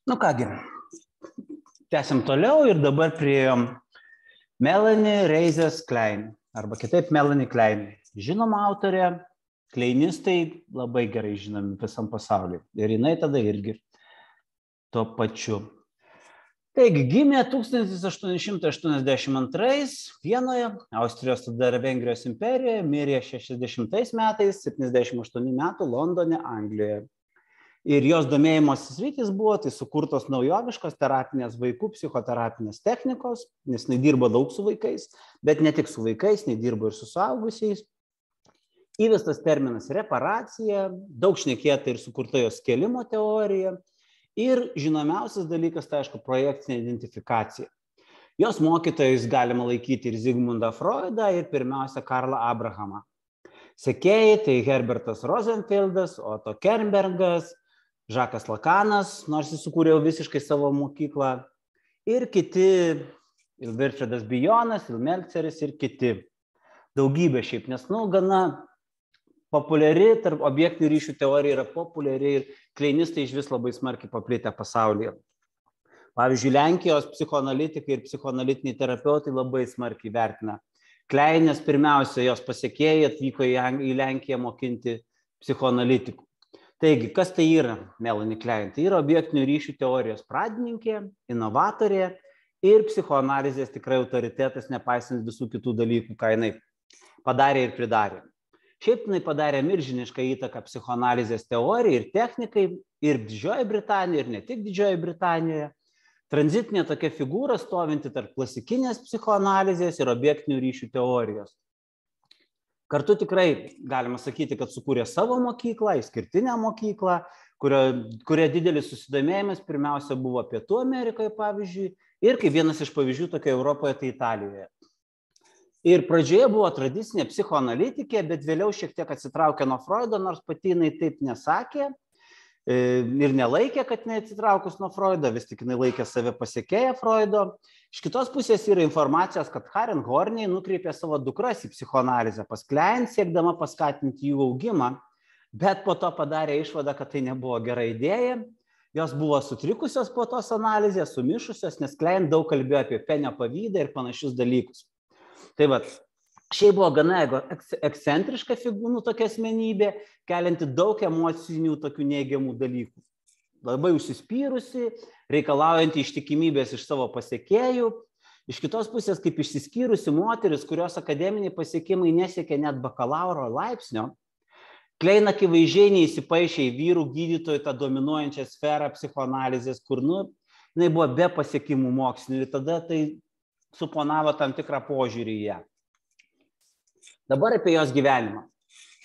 Nu kągi, tęsim toliau ir dabar priėjom Melanie Reizes Klein, arba kitaip Melanie Klein. Žinoma autorė, kleinistai labai gerai žinomi visam pasauliu. Ir jinai tada irgi tuo pačiu. Taigi, gimė 1882 Vienoje, Austrijos tada Vengrijos imperijoje, mirė 60 metais, 78 metų Londone, Anglijoje. Ir jos domėjimosi sritys buvo, tai sukurtos naujoviškos terapinės vaikų psichoterapinės technikos, nes jinai dirbo daug su vaikais, bet ne tik su vaikais, jinai dirbo ir su suaugusiais. Įvestas terminas reparacija, daug šnekėta ir sukurta jos kėlimo teorija. Ir žinomiausias dalykas, tai aišku, projekcinė identifikacija. Jos mokytojais galima laikyti ir Zigmundą Freudą, ir pirmiausia Karlą Abrahamą. Sekėjai tai Herbertas Rosenfeldas, Otto Kernbergas, Žakas Lakanas, nors jis sukūrė jau visiškai savo mokyklą, ir kiti, ir Wilfredas Bijonas, ir Melceris, ir kiti. Daugybė šiaip, nes, gana populiari, tarp objektinių ryšių teorija yra populiari ir kleinistai iš vis labai smarkiai paplitę pasaulyje. Pavyzdžiui, Lenkijos psichoanalitikai ir psichoanalitiniai terapeutai labai smarkiai vertina. Kleinės pirmiausia, jos pasekėjai atvyko į Lenkiją mokinti psichoanalitikų. Taigi, kas tai yra Melanie Klein? Tai yra objektinių ryšių teorijos pradininkė, inovatorė ir psichoanalizės tikrai autoritetas, nepaisant visų kitų dalykų, ką jinai padarė ir pridarė. Šiaip jinai padarė milžinišką įtaką psichoanalizės teorijai ir technikai ir Didžiojoje Britanijoje, ir ne tik Didžiojoje Britanijoje. Tranzitinė tokia figūra stovinti tarp klasikinės psichoanalizės ir objektinių ryšių teorijos. Kartu tikrai galima sakyti, kad sukūrė savo mokyklą, išskirtinę mokyklą, kuria didelis susidomėjimas pirmiausia buvo Pietų Amerikoje, pavyzdžiui, ir kaip vienas iš pavyzdžių tokioje Europoje, tai Italijoje. Ir pradžioje buvo tradicinė psichoanalitikė, bet vėliau šiek tiek atsitraukė nuo Freudo, nors pati jinai taip nesakė ir nelaikė, kad jinai atsitraukus nuo Freudo, vis tik jinai laikė save pasekėję Freudo. Iš kitos pusės yra informacijos, kad Karen Horney nukreipė savo dukras į psichoanalizę pas Klein, siekdama paskatinti jų augimą, bet po to padarė išvadą, kad tai nebuvo gera idėja. Jos buvo sutrikusios po tos analizės, sumišusios, nes Klein daug kalbėjo apie penio pavydą ir panašius dalykus. Tai vat, šiaip buvo gana ekscentriška figūra, tokia asmenybė, kelianti daug emocinių tokių neigiamų dalykų. Labai užsispyrusi, reikalaujanti ištikimybės iš savo pasekėjų. Iš kitos pusės, kaip išsiskyrusi moteris, kurios akademiniai pasiekimai nesiekė net bakalauro laipsnio, Klein akivaizdžiai neįsipaišė į vyrų gydytojų tą dominuojančią sferą psichoanalizės, kur jinai buvo be pasiekimų mokslinių ir tada tai suponavo tam tikrą požiūrį į ją. Dabar apie jos gyvenimą.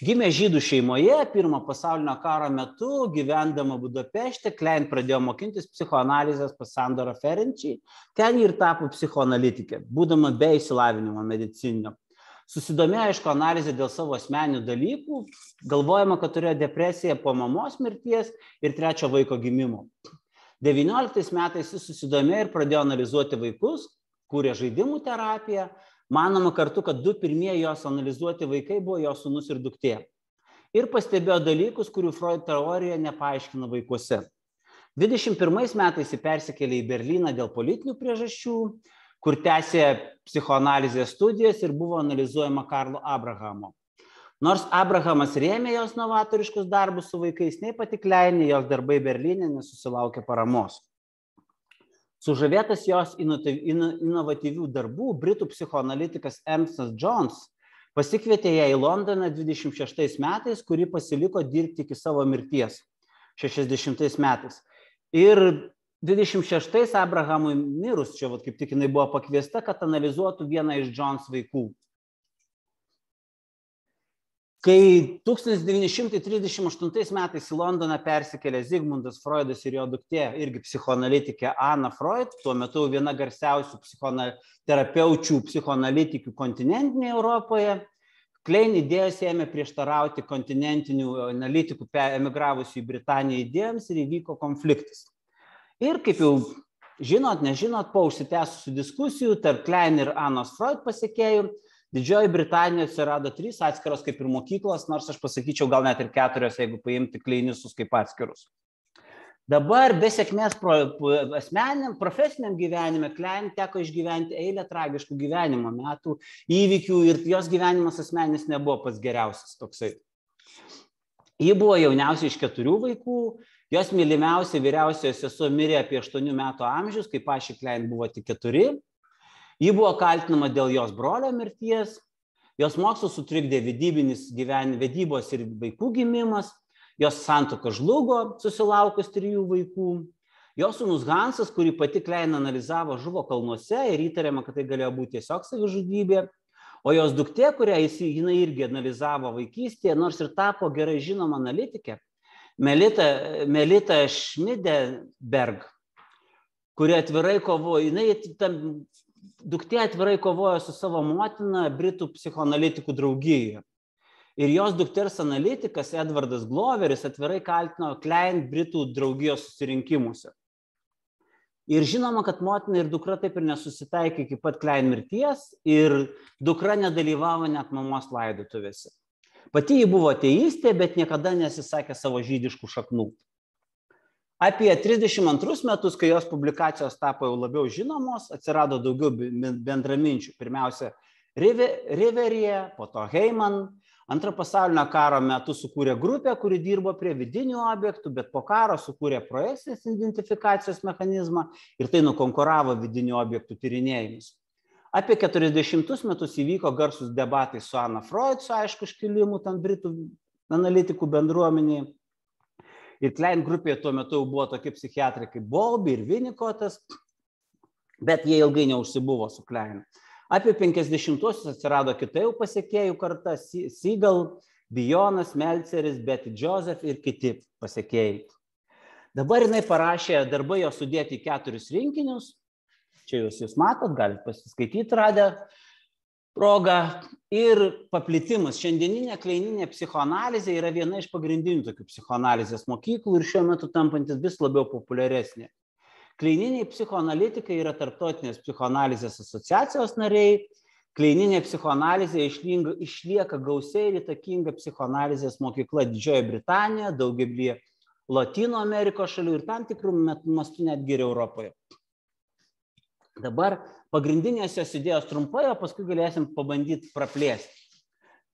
Gimė žydų šeimoje, pirmo pasaulinio karo metu, gyvendama Budapešte, Klein pradėjo mokintis psichoanalizės pas Sandorą Ferencį, ten ir tapo psichoanalitikė, būdama be išsilavinimo medicininio. Susidomėjo, aišku, analizė dėl savo asmeninių dalykų, galvojama, kad turėjo depresiją po mamos mirties ir trečio vaiko gimimo. 19 metais jis susidomėjo ir pradėjo analizuoti vaikus, kūrė žaidimų terapiją. Manoma kartu, kad du pirmieji jos analizuoti vaikai buvo jos sūnus ir duktė. Ir pastebėjo dalykus, kurių Freud teorija nepaaiškina vaikuose. 21 metais jis persikėlė į Berlyną dėl politinių priežasčių, kur tęsė psichoanalizės studijas ir buvo analizuojama Karlo Abrahamo. Nors Abrahamas rėmė jos novatoriškus darbus su vaikais, nei pati Klein, jos darbai Berlyne nesusilaukė paramos. Sužavėtas jos inovatyvių darbų, britų psichoanalitikas Ernstas Jones pasikvietė ją į Londoną 26 metais, kuri pasiliko dirbti iki savo mirties 60 metais. Ir 26 Abrahamui mirus, čia kaip tik jinai buvo pakviesta, kad analizuotų vieną iš Jones vaikų. Kai 1938 metais į Londoną persikėlė Zigmundas Freudas ir jo duktė, irgi psichoanalitikė Anna Freud, tuo metu viena garsiausių psichoterapeučių, psichoanalitikių kontinentinėje Europoje, Klein idėjos ėmė prieštarauti kontinentinių analitikų emigravusių į Britaniją idėjams ir įvyko konfliktas. Ir kaip jau žinot, nežinot, po užsitęsusių diskusijų tarp Klein ir Annos Freud pasekėjų, Didžiojoje Britanijoje atsirado 3 atskiros kaip ir mokyklos, nors aš pasakyčiau gal net ir 4, jeigu paimti kleinistus kaip atskirus. Dabar be sėkmės asmeniniam, profesiniam gyvenime Klein teko išgyventi eilę tragiškų gyvenimo metų įvykių ir jos gyvenimas asmeninis nebuvo pats geriausias toksai. Ji buvo jauniausia iš 4 vaikų, jos mylimiausia vyriausioji sesuo mirė apie 8 metų amžius, kai pačiai Klein buvo tik 4. Ji buvo kaltinama dėl jos brolio mirties, jos mokslus sutrikdė vedybos ir vaikų gimimas. Jos santuoka žlugo, susilaukus 3 vaikų. Jos sūnus Hansas, kurį pati Klein analizavo, žuvo kalnuose ir įtariama, kad tai galėjo būti tiesiog savižudybė. O jos duktė, kurią jinai irgi analizavo vaikystėje, nors ir tapo gerai žinoma analitikė, Melita Schmidberg, kuri atvirai kovojo, duktė atvirai kovojo su savo motina Britų psichoanalitikų draugijoje. Ir jos dukters analitikas Edvardas Gloveris atvirai kaltino Klein Britų draugijos susirinkimuose. Ir žinoma, kad motina ir dukra taip ir nesusitaikė iki pat Klein mirties ir dukra nedalyvavo net mamos laidotuvėse. Pati ji buvo ateistė, bet niekada nesisakė savo žydiškų šaknų. Apie 32 metus, kai jos publikacijos tapo jau labiau žinomos, atsirado daugiau bendraminčių. Pirmiausia, Riveryje, po to Heyman. Antro pasaulinio karo metu sukūrė grupę, kuri dirbo prie vidinių objektų, bet po karo sukūrė projekcinės identifikacijos mechanizmą ir tai nukonkuravo vidinių objektų tyrinėjimus. Apie 40 metus įvyko garsus debatai su Anna Freud, su aišku iškilimu ten Britų analitikų bendruomenėje. Ir Klein grupėje tuo metu jau buvo tokie psichiatrai kaip Bowlby ir Winnicottas, bet jie ilgai neužsibuvo su Klein. Apie 50-uosius atsirado kita jau pasekėjų karta, Siegel, Bijonas, Melceris, Betty Joseph ir kiti pasekėjai. Dabar jinai parašė darbai jo sudėti į 4 rinkinius. Čia jūs matot, galite pasiskaityti radę progą. Ir paplitimas. Šiandieninė kleininė psichoanalizė yra viena iš pagrindinių tokių psichoanalizės mokyklų ir šiuo metu tampantis vis labiau populiaresnė. Kleininiai psichoanalitikai yra tarptautinės psichoanalizės asociacijos nariai. Kleininė psichoanalizė išlieka gausiai ir įtakinga psichoanalizės mokykla Didžiojoje Britanijoje, daugelį Latino Amerikos šalių ir tam tikrų mastų netgi ir Europoje. Dabar pagrindinės jos idėjos trumpai, o paskui galėsim pabandyti praplėsti.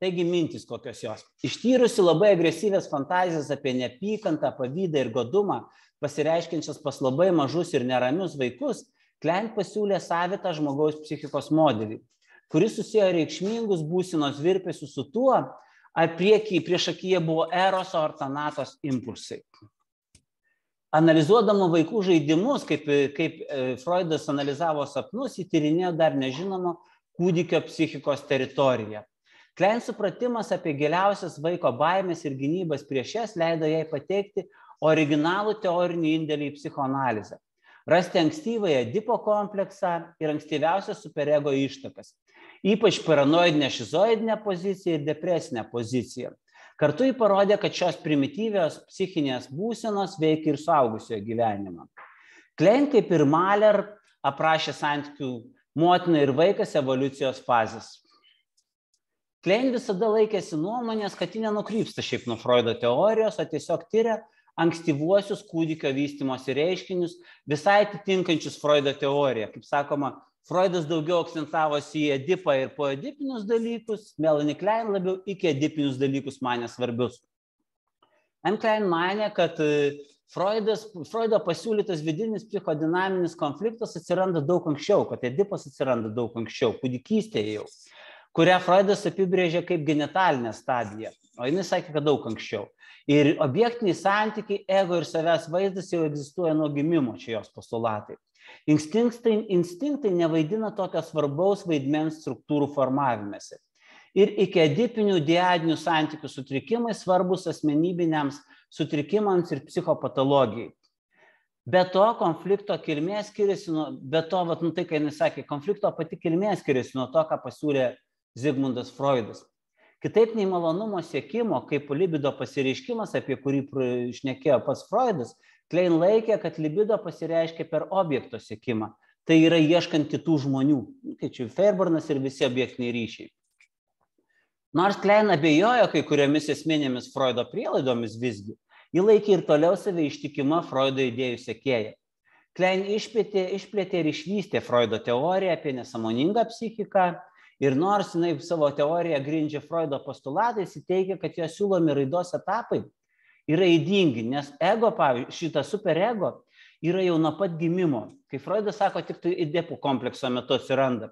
Taigi mintys kokios jos. Ištyrusi labai agresyvės fantazijas apie neapykantą, pavydą ir godumą, pasireiškiančias pas labai mažus ir neramius vaikus, Klein pasiūlė savitą žmogaus psichikos modelį, kuris susiejo reikšmingus būsenos virpesius su tuo, ar priešakyje buvo eroso ar tanatos impulsai. Analizuodama vaikų žaidimus, kaip Freudas analizavo sapnus, įtyrinėjo dar nežinomo kūdikio psichikos teritoriją. Klein supratimas apie giliausias vaiko baimės ir gynybas prieš jas leido jai pateikti originalų teorinį indėlį į psichoanalizę, rasti ankstyvąją Edipo kompleksą ir ankstyviausias superego ištakas, ypač paranoidinę šizoidinę poziciją ir depresinę poziciją. Kartu jį parodė, kad šios primityvios psichinės būsenos veikia ir suaugusiojo gyvenimą. Klein, kaip ir Mahler, aprašė santykių motina ir vaikas evoliucijos fazės. Klein visada laikėsi nuomonės, kad ji nenukrypsta šiaip nuo Freudo teorijos, o tiesiog tyria ankstyvuosius kūdikio vystymosi reiškinius, visai atitinkančius Freudo teoriją. Kaip sakoma, Freudas daugiau akcentavosi į Edipą ir poedipinius dalykus, Melanie Klein labiau iki edipinius dalykus manė svarbius. M. Klein manė, kad Freudo pasiūlytas vidinis psichodinaminis konfliktas atsiranda daug anksčiau, kad Edipas atsiranda daug anksčiau, kūdikystėje jau, kurią Freudas apibrėžė kaip genitalinę stadiją, o jinai sakė, kad daug anksčiau. Ir objektiniai santykiai, ego ir savęs vaizdas jau egzistuoja nuo gimimo, čia jos postulatai. Instinktai nevaidina tokio svarbaus vaidmens struktūrų formavimėsi. Ir iki edipinių diadinių santykių sutrikimai svarbus asmenybiniams sutrikimams ir psichopatologijai. Be to, konflikto kilmė skiriasi konflikto pati kilmė skiriasi nuo to, ką pasiūlė Zigmundas Freudas. Kitaip nei malonumo siekimo, kaip libido pasireiškimas, apie kurį šnekėjo pats Freudas, Klein laikė, kad libido pasireiškia per objekto siekimą. Tai yra ieškant kitų žmonių, kaip čia Fairburnas ir visi objektiniai ryšiai. Nors Klein abejojo kai kuriomis esminėmis Freudo prielaidomis visgi, Ji laikė ir toliau save ištikima Freudo idėjų sekėja. Klein išplėtė ir išvystė Freudo teoriją apie nesąmoningą psichiką ir nors jinai savo teoriją grindžia Freudo postulatais, ji teigia, kad jos siūlomi raidos etapai yra ydingi, nes ego, pavyzdžiui, šitas superego yra jau nuo pat gimimo. Kai Freudas sako, tik tai Edipo komplekso metu atsiranda.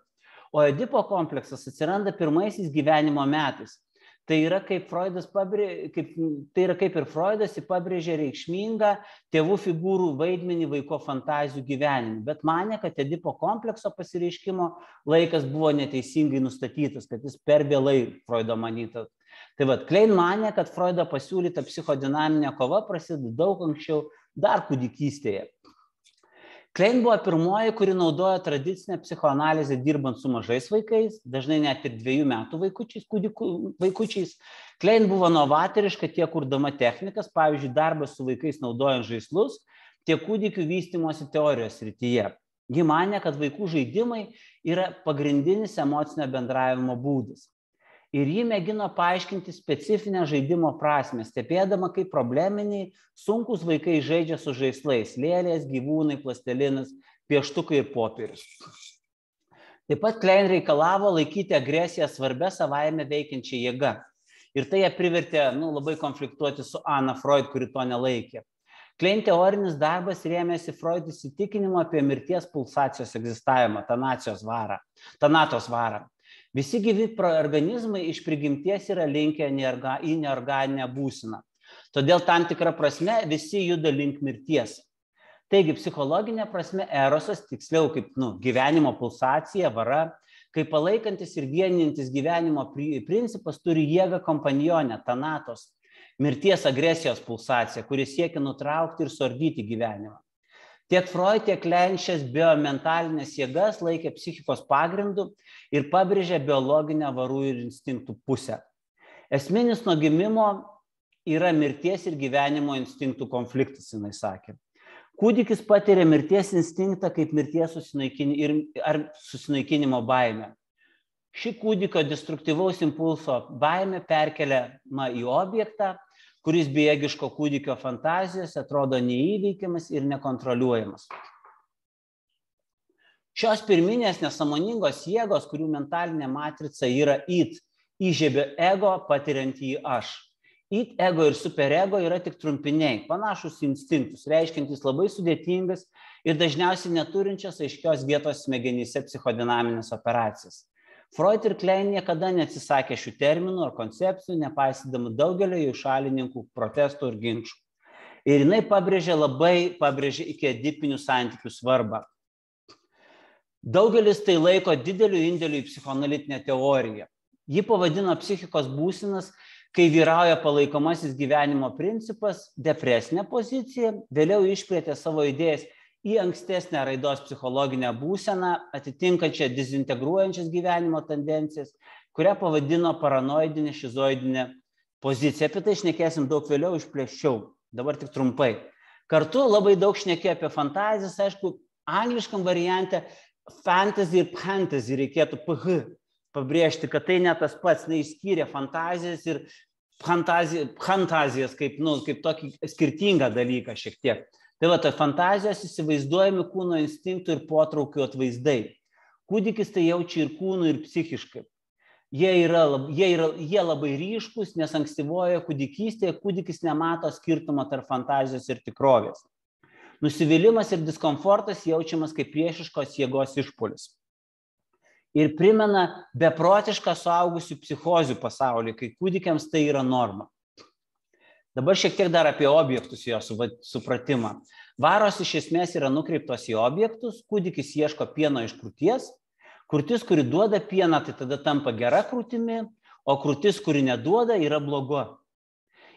O Edipo kompleksas atsiranda pirmaisiais gyvenimo metais. Tai yra kaip ir Freudas pabrėžė reikšmingą tėvų figūrų vaidmenį vaiko fantazijų gyvenime, bet manė, kad Edipo komplekso pasireiškimo laikas buvo neteisingai nustatytas, kad jis per vėlai Freudo manytas. Tai vat, Klein manė, kad Freudo pasiūlyta psichodinaminė kova prasideda daug anksčiau, dar kūdikystėje. Klein buvo pirmoji, kuri naudojo tradicinę psichoanalizę dirbant su mažais vaikais, dažnai net ir 2 metų vaikučiais. Klein buvo novatoriška tiek kurdama technikas, pavyzdžiui, darbas su vaikais naudojant žaislus, tiek kūdikių vystymosi teorijos srityje. Ji manė, kad vaikų žaidimai yra pagrindinis emocinio bendravimo būdas. Ir ji mėgino paaiškinti specifinę žaidimo prasmę, stebėdama, kaip probleminiai, sunkus vaikai žaidžia su žaislais, lėlės, gyvūnai, plastelinas, pieštukai ir popierius. Taip pat Klein reikalavo laikyti agresiją svarbia savaime veikiančia jėga. Ir tai ją privertė labai konfliktuoti su Anna Freud, kuri to nelaikė. Klein teorinis darbas rėmėsi Freud įsitikinimu apie mirties pulsacijos egzistavimą, Thanatos varą. Visi gyvi organizmai iš prigimties yra linkę į neorganinę būseną. Todėl tam tikra prasme visi juda link mirties. Taigi, psichologinė prasme erosas, tiksliau kaip gyvenimo pulsacija, vara, kaip palaikantis ir vienintis gyvenimo principas turi jėgą kompanionę, Thanatos, mirties agresijos pulsacija, kuris siekia nutraukti ir suardyti gyvenimą. Tiek Freud, tiek Klein šias biomentalinės jėgas laikė psichikos pagrindu ir pabrėžė biologinę varų ir instinktų pusę. Esminis nuo gimimo yra mirties ir gyvenimo instinktų konfliktas, jinai sakė. Kūdikis patiria mirties instinktą kaip mirties susinaikinimo baimę. Ši kūdikio destruktyvaus impulso baimė perkeliama į objektą, kuris bejėgiško kūdikio fantazijose atrodo neįveikiamas ir nekontroliuojamas. Šios pirminės nesąmoningos jėgos, kurių mentalinė matrica yra id, įžiebia ego patiriantį aš. Id, ego ir superego yra tik trumpiniai, panašus instinktus, reiškiantys labai sudėtingas ir dažniausiai neturinčias aiškios vietos smegenyse psichodinaminės operacijas. Freud ir Klein niekada neatsisakė šių terminų ar koncepcijų, nepaisydama daugelio jų šalininkų protestų ir ginčų. Ir jinai pabrėžė iki edipinių santykių svarbą. Daugelis tai laiko dideliu indėliu į psichoanalitinę teoriją. Ji pavadino psichikos būsenas, kai vyrauja palaikomasis gyvenimo principas, depresinė pozicija, vėliau išplėtė savo idėjas į ankstesnę raidos psichologinę būseną, atitinkančią dezintegruojančias gyvenimo tendencijas, kurią pavadino paranoidinė šizoidinė pozicija. Apie tai šnekėsim daug vėliau, išplėščiau, dabar tik trumpai. Kartu labai daug šnekėjo apie fantazijas, aišku, angliškam variante fantasy ir fantasy reikėtų PH pabrėžti, kad tai ne tas pats, neišskyrė fantazijas ir fantazijas kaip tokį skirtingą dalyką šiek tiek. Tai va, fantazijos įsivaizduojami kūno instinktų ir potraukių atvaizdai. Kūdikis tai jaučia ir kūnu, ir psichiškai. Jie labai ryškus, nes ankstyvoje kūdikystėje kūdikis nemato skirtumo tarp fantazijos ir tikrovės. Nusivylimas ir diskomfortas jaučiamas kaip priešiškos jėgos išpuolis. Ir primena beprotišką suaugusių psichozių pasaulį, kai kūdikiams tai yra norma. Dabar šiek tiek dar apie objektus jo supratimą. Varos iš esmės yra nukreiptos į objektus, kūdikis ieško pieno iš krūties, krūtis, kuri duoda pieną, tai tada tampa gera krūtimi, o krūtis, kuri neduoda, yra blogo.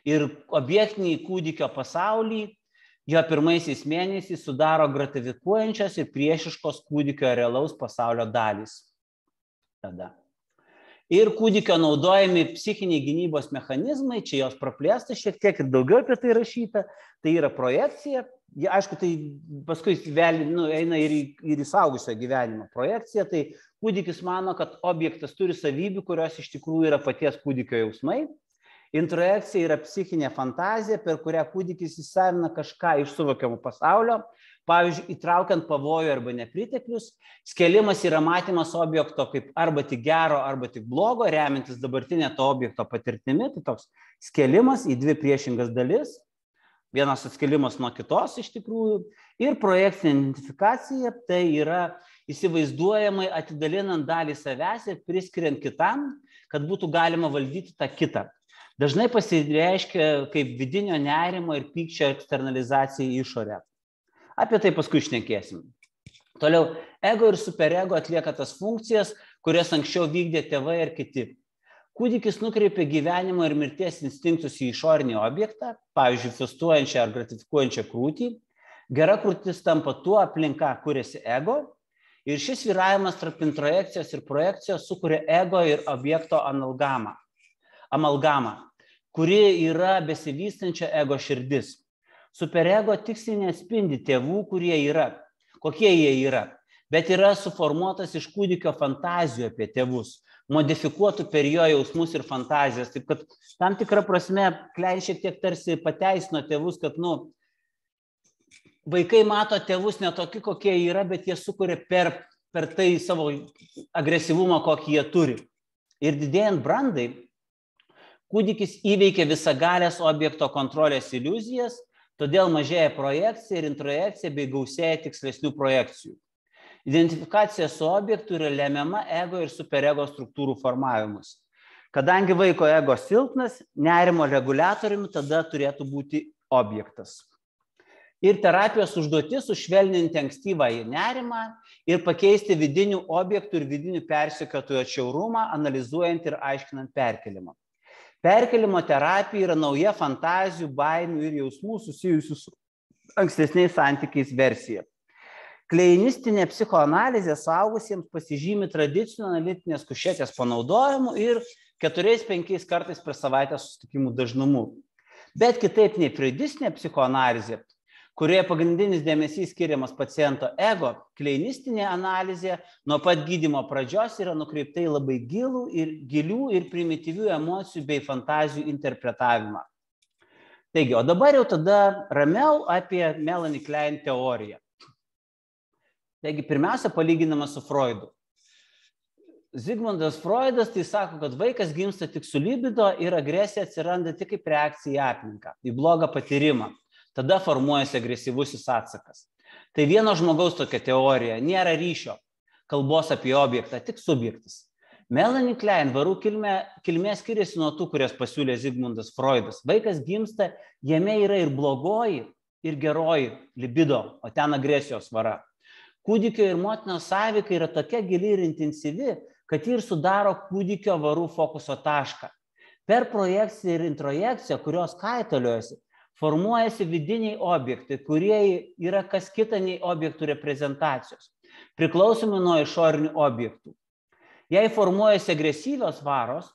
Ir objektiniai kūdikio pasaulį jo pirmaisiais mėnesiais sudaro gratifikuojančios ir priešiškos kūdikio realaus pasaulio dalys. Tada. Ir kūdikio naudojami psichiniai gynybos mechanizmai, čia jos praplėsta šiek tiek ir daugiau apie tai rašyta, tai yra projekcija, aišku, tai paskui eina ir į suaugusio gyvenimo projekciją, tai kūdikis mano, kad objektas turi savybių, kurios iš tikrųjų yra paties kūdikio jausmai, Introjekcija yra psichinė fantazija, per kurią kūdikis įsavina kažką iš suvokiamų pasaulio, pavyzdžiui, įtraukiant pavojų arba nepriteklius. Skėlimas yra matymas objekto kaip arba tik gero, arba tik blogo, remiantis dabartinė to objekto patirtimi. Tai toks skėlimas į dvi priešingas dalis, vienas atskėlimas nuo kitos iš tikrųjų. Ir projekcinė identifikacija, tai yra įsivaizduojamai atidalinant dalį savęs ir priskiriant kitam, kad būtų galima valdyti tą kitą. Dažnai pasireiškia kaip vidinio nerimo ir pykčio eksternalizacija į išorę. Apie tai paskui šnekėsim. Toliau, ego ir superego atlieka tas funkcijas, kurias anksčiau vykdė tėvai ir kiti. Kūdikis nukreipia gyvenimo ir mirties instinktus į išorinį objektą, pavyzdžiui, festuojančią ar gratifikuojančią krūtį. Gera krūtis tampa tuo aplinka, kuriasi ego. Ir šis vyravimas tarp introjekcijos ir projekcijos sukuria ego ir objekto amalgamą, kuri yra besivystančia ego širdis. Superego tiksliai neatspindi tėvų, kokie jie yra, bet yra suformuotas iš kūdikio fantazijų apie tėvus, modifikuotų per jo jausmus ir fantazijas. Taip kad tam tikrą prasme Klein šiek tiek tarsi pateisino tėvus, kad vaikai mato tėvus ne tokie, kokie yra, bet jie sukuria per tai savo agresyvumą, kokį jie turi. Ir didėjant brandai, kūdikis įveikia visagalės objekto kontrolės iliuzijas, todėl mažėja projekcija ir introjekcija bei gausėja tikslesnių projekcijų. Identifikacija su objektu yra lemiama ego ir superego struktūrų formavimus. Kadangi vaiko ego silpnas, nerimo reguliatoriumi tada turėtų būti objektas. Ir terapijos užduotis sušvelninti ankstyvą nerimą ir pakeisti vidinių objektų ir vidinių persekiotojų atšiaurumą, analizuojant ir aiškinant perkelimą. Perkelimo terapija yra nauja fantazijų, baimių ir jausmų susijusių su ankstesniais santykiais versija. Kleinistinė psichoanalizė suaugusiems pasižymi tradicinių analitinės kušetės panaudojimu ir 4-5 kartais per savaitę susitikimų dažnumu. Bet kitaip nei freudistinė psichoanalizė, kurioje pagrindinis dėmesys skiriamas paciento ego, kleinistinė analizė nuo pat gydymo pradžios yra nukreipta į labai gilių ir primityvių emocijų bei fantazijų interpretavimą. Taigi, o dabar jau tada ramiau apie Melanie Klein teoriją. Taigi, pirmiausia, palyginama su Freudu. Zigmundas Freudas tai sako, kad vaikas gimsta tik su libido ir agresija atsiranda tik kaip reakcija į aplinką, į blogą patyrimą. Tada formuojasi agresyvusis atsakas. Tai vieno žmogaus tokia teorija, nėra ryšio kalbos apie objektą, tik subjektas. Melanie Klein varų kilmė skiriasi nuo tų, kurias pasiūlė Zigmundas Freudas. Vaikas gimsta, jame yra ir blogoji, ir geroji libido, o ten agresijos vara. Kūdikio ir motinos sąveika yra tokia gili ir intensyvi, kad ji ir sudaro kūdikio varų fokuso tašką. Per projekciją ir introjekciją, kurios kaitaliojasi, formuojasi vidiniai objektai, kurie yra kas kita nei objektų reprezentacijos, priklausomai nuo išorinių objektų. Jei formuojasi agresyvios varos,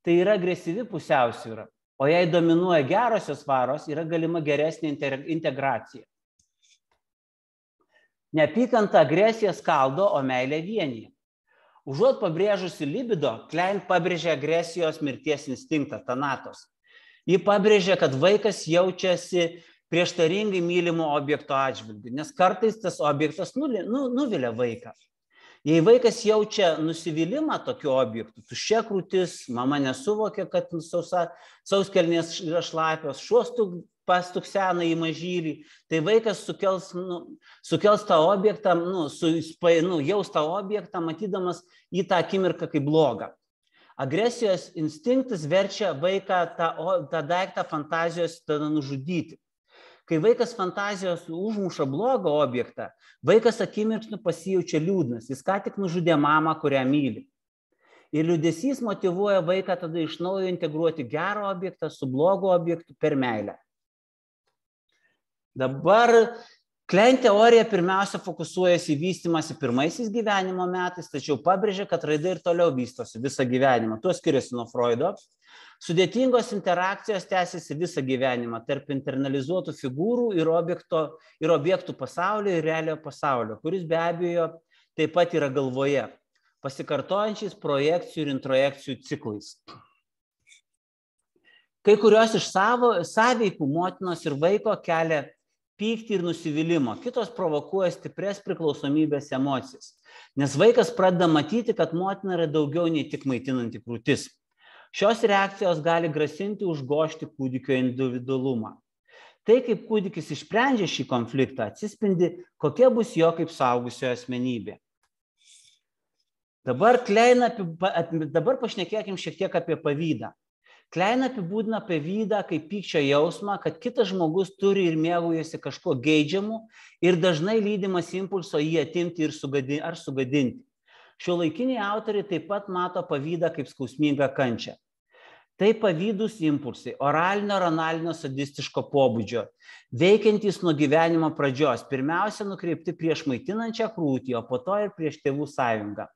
tai yra agresyvi pusiausvyra, o jei dominuoja gerosios varos, yra galima geresnė integracija. Neapykanta agresiją skaldo, o meilė vienija. Užuot pabrėžusi libido, Klein pabrėžė agresijos mirties instinktą, tanatos. Ji pabrėžia, kad vaikas jaučiasi prieštaringai mylimo objekto atžvilgiu, nes kartais tas objektas nuvilia vaiką. Jei vaikas jaučia nusivylimą tokiu objektu, tuščia krūtis, mama nesuvokia, kad sauskelnės yra šlapios, šuos pastuksena į mažylį, tai vaikas sukels tą objektą, jaus tą objektą, matydamas į tą akimirką kaip blogą. Agresijos instinktas verčia vaiką tą daiktą fantazijos tada nužudyti. Kai vaikas fantazijos užmuša blogą objektą, vaikas akimirksniu pasijaučia liūdnas, jis ką tik nužudė mamą, kurią myli. Ir liūdesys motyvuoja vaiką tada iš naujo integruoti gerą objektą su blogu objektu per meilę. Dabar Klein teorija pirmiausia fokusuojasi į vystymąsi pirmaisiais gyvenimo metais, tačiau pabrėžia, kad raida ir toliau vystosi visą gyvenimą. Tuo skiriasi nuo Freudo. Sudėtingos interakcijos tęsiasi visą gyvenimą tarp internalizuotų figūrų ir objektų pasaulio ir realiojo pasaulio, kuris be abejo taip pat yra galvoje, pasikartojančiais projekcijų ir introjekcijų ciklais. Kai kurios iš sąveikų motinos ir vaiko kelia pyktį ir nusivylimą, kitos provokuoja stiprias priklausomybės emocijas, nes vaikas pradeda matyti, kad motina yra daugiau nei tik maitinanti krūtis. Šios reakcijos gali grasinti užgožti kūdikio individualumą. Tai, kaip kūdikis išsprendžia šį konfliktą, atsispindi, kokia bus jo kaip suaugusio asmenybė. Dabar pašnekėkim šiek tiek apie pavydą. Klein apibūdina pavydą kaip pykčio jausmą, kad kitas žmogus turi ir mėgaujasi kažko geidžiamu ir dažnai lydimas impulso jį atimti ir sugadinti. Šiuolaikiniai autoriai taip pat mato pavydą kaip skausmingą kančią. Tai pavydūs impulsai, oralinio ar analinio sadistiško pobūdžio, veikiantys nuo gyvenimo pradžios, pirmiausia nukreipti prieš maitinančią krūtį, o po to ir prieš tėvų sąjungą.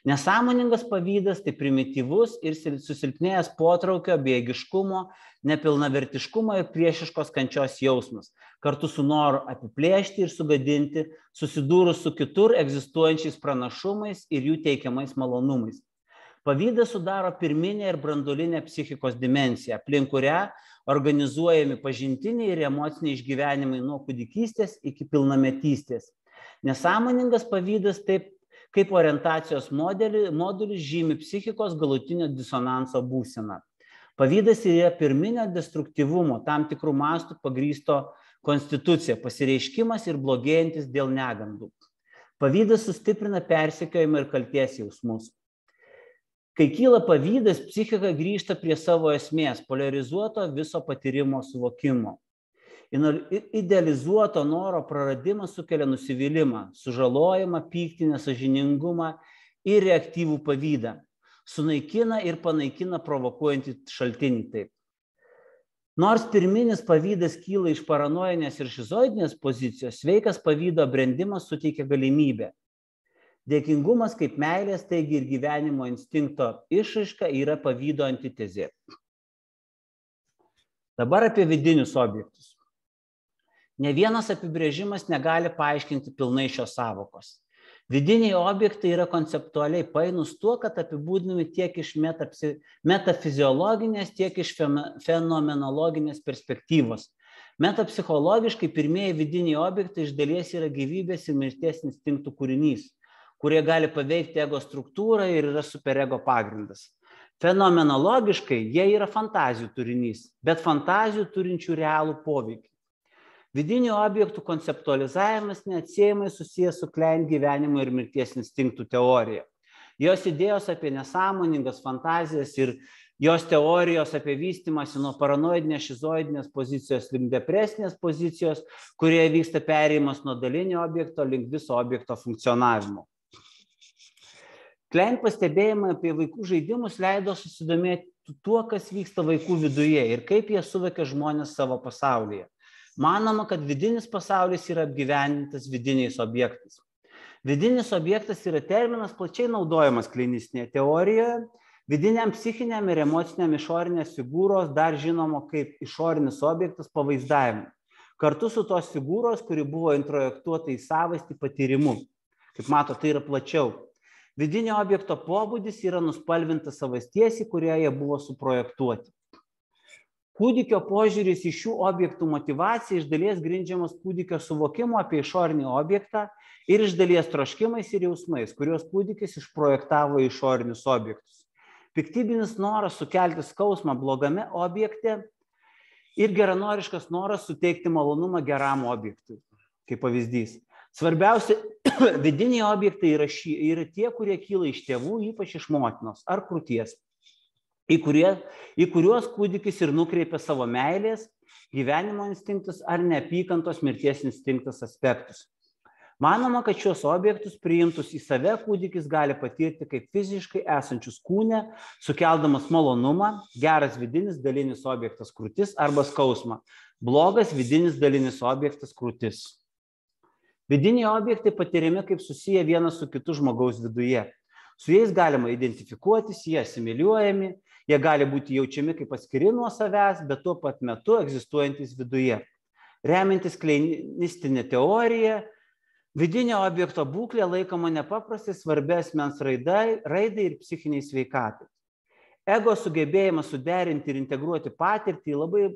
Nesąmoningas pavydas tai primityvus ir susilpnėjęs potraukio, bejėgiškumo, nepilnavertiškumo ir priešiškos kančios jausmas, kartu su noru apiplėšti ir sugadinti, susidūrus su kitur egzistuojančiais pranašumais ir jų teikiamais malonumais. Pavydas sudaro pirminę ir branduolinę psichikos dimensiją, aplink kurią organizuojami pažintiniai ir emociniai išgyvenimai nuo kūdikystės iki pilnametystės. Nesąmoningas pavydas taip kaip orientacijos modulis žymi psichikos galutinio disonanso būseną. Pavydas yra pirminio destruktyvumo, tam tikrų mastų pagrįsto konstitucija, pasireiškimas ir blogėjantis dėl negandų. Pavydas sustiprina persekiojimą ir kaltės jausmus. Kai kyla pavydas, psichika grįžta prie savo esmės, polarizuoto viso patyrimo suvokimo. Idealizuoto noro praradimas sukelia nusivylimą, sužalojimą, pyktį, nesąžiningumą ir reaktyvų pavydą. Sunaikina ir panaikina provokuojantį šaltinį taip. Nors pirminis pavydas kyla iš paranojinės ir šizoidinės pozicijos, sveikas pavydo brendimas suteikia galimybę. Dėkingumas kaip meilės, taigi ir gyvenimo instinkto išraiška yra pavydo antitezė. Dabar apie vidinius objektus. Ne vienas apibrėžimas negali paaiškinti pilnai šios sąvokos. Vidiniai objektai yra konceptualiai painus tuo, kad apibūdinami tiek iš metafiziologinės, tiek iš fenomenologinės perspektyvos. Metapsichologiškai pirmieji vidiniai objektai iš dalies yra gyvybės ir mirties instinktų kūrinys, kurie gali paveikti ego struktūrą ir yra superego pagrindas. Fenomenologiškai jie yra fantazijų turinys, bet fantazijų turinčių realų poveikį. Vidinių objektų konceptualizavimas neatsiejamai susijęs su Klein gyvenimo ir mirties instinktų teorija. Jos idėjos apie nesąmoningas fantazijas ir jos teorijos apie vystymąsi nuo paranoidinės, šizoidinės pozicijos link depresinės pozicijos, kurioje vyksta perėjimas nuo dalinio objekto link viso objekto funkcionavimo. Klein pastebėjimai apie vaikų žaidimus leido susidomėti tuo, kas vyksta vaikų viduje ir kaip jie suvokia žmonės savo pasaulyje. Manoma, kad vidinis pasaulis yra apgyvendintas vidiniais objektais. Vidinis objektas yra terminas plačiai naudojamas klinistinėje teorijoje. Vidiniam psichiniam ir emociniam išorinės figūros dar žinoma kaip išorinis objektas pavaizdavimu. Kartu su tos figūros, kuri buvo introjektuota į savastį patyrimu. Kaip mato, tai yra plačiau. Vidinio objekto pobūdis yra nuspalvintas savasties, į kurią jie buvo suprojektuoti. Kūdikio požiūris į šių objektų motyvaciją iš dalies grindžiamas kūdikio suvokimu apie išorinį objektą ir iš dalies troškimais ir jausmais, kuriuos kūdikis išprojektavo į išorinius objektus. Piktybinis noras sukelti skausmą blogame objekte ir geranoriškas noras suteikti malonumą geram objektui, kaip pavyzdys. Svarbiausia, vidiniai objektai yra tie, kurie kyla iš tėvų, ypač iš motinos ar krūties, į kuriuos kūdikis ir nukreipia savo meilės, gyvenimo instinktus ar neapykantos mirties instinktus aspektus. Manoma, kad šios objektus priimtus į save kūdikis gali patirti kaip fiziškai esančius kūne, sukeldamas malonumą, geras vidinis dalinis objektas krūtis arba skausmą, blogas vidinis dalinis objektas krūtis. Vidiniai objektai patiriami kaip susiję vienas su kitu žmogaus viduje. Su jais galima identifikuotis, jie asimiliuojami, jie gali būti jaučiami kaip atskiri nuo savęs, bet tuo pat metu egzistuojantis viduje. Remiantis kleinistinė teorija, vidinio objekto būklė laikoma nepaprastai svarbia asmens raidai ir psichiniai sveikatai. Ego sugebėjimas suderinti ir integruoti patirtį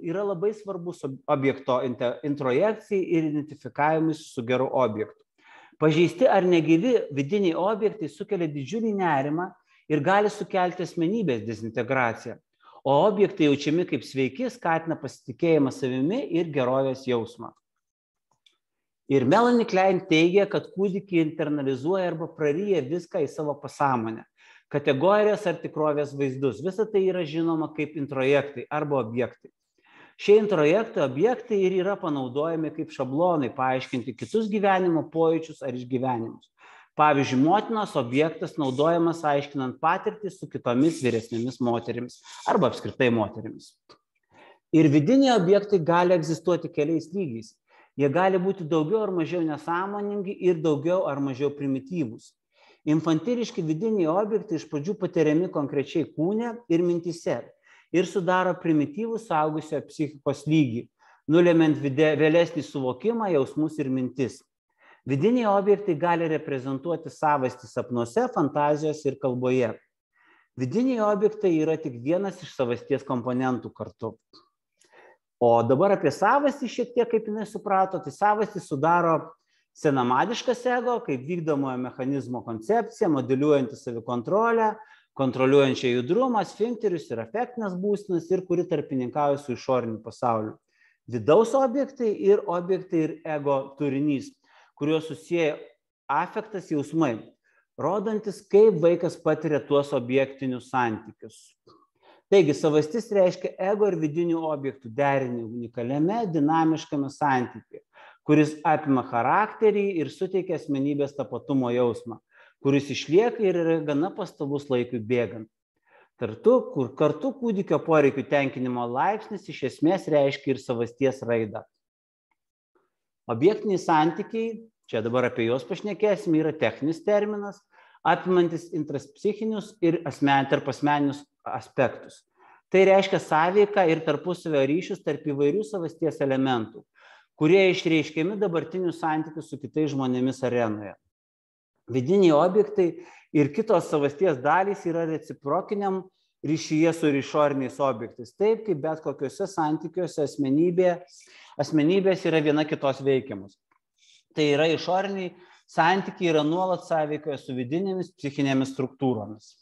yra labai svarbus objekto introjekcijai ir identifikavimui su geru objektu. Pažeisti ar negyvi vidiniai objektai sukelia didžiulį nerimą ir gali sukelti asmenybės dezintegraciją, o objektai jaučiami kaip sveiki skatina pasitikėjimą savimi ir gerovės jausmą. Ir Melanie Klein teigia, kad kūdikiai internalizuoja arba praryja viską į savo pasąmonę, kategorijas ar tikrovės vaizdus. Visa tai yra žinoma kaip introjektai arba objektai. Šie introjektai objektai ir yra panaudojami kaip šablonai paaiškinti kitus gyvenimo pojūčius ar išgyvenimus. Pavyzdžiui, motinos objektas naudojamas aiškinant patirtį su kitomis vyresnėmis moterimis arba apskritai moterimis. Ir vidiniai objektai gali egzistuoti keliais lygiais. Jie gali būti daugiau ar mažiau nesąmoningi ir daugiau ar mažiau primityvūs. Infantiliški vidiniai objektai iš pradžių patiriami konkrečiai kūne ir mintyse ir sudaro primityvų suaugusio psichikos lygį, nulemiant vėlesnį suvokimą, jausmus ir mintis. Vidiniai objektai gali reprezentuoti savastį sapnuose, fantazijos ir kalboje. Vidiniai objektai yra tik vienas iš savasties komponentų kartu. O dabar apie savastį šiek tiek, kaip jinai suprato, tai savastį sudaro senamadiškas ego, kaip vykdomojo mechanizmo koncepcija, modeliuojanti savikontrolę, kontroliuojančią judrumą, sfinkterius ir afektinės būsenas ir kuri tarpininkauja su išoriniu pasauliu. Vidaus objektai ir ego turinys, kuriuos susieja afektas jausmai, rodantis, kaip vaikas patiria tuos objektinius santykius. Taigi, savastis reiškia ego ir vidinių objektų derinį unikaliame, dinamiškame santykyje, kuris apima charakterį ir suteikia asmenybės tapatumo jausmą, kuris išlieka ir yra gana pastovus laikui bėgant. Kartu kūdikio poreikių tenkinimo laipsnis iš esmės reiškia ir savasties raidą. Objektiniai santykiai, čia dabar apie juos pašnekėsime, yra techninis terminas, apimantis intraspsichinius ir tarpasmeninius aspektus. Tai reiškia sąveiką ir tarpusavio ryšius tarp įvairių savasties elementų, kurie išreiškiami dabartinių santykių su kitais žmonėmis arenoje. Vidiniai objektai ir kitos savasties dalys yra reciprokiniam ryšyje su išoriniais objektais, taip kaip bet kokiuose santykiuose asmenybės yra viena kitos veikiamos. Tai yra išoriniai santykiai yra nuolat sąveikoje su vidinėmis psichinėmis struktūromis.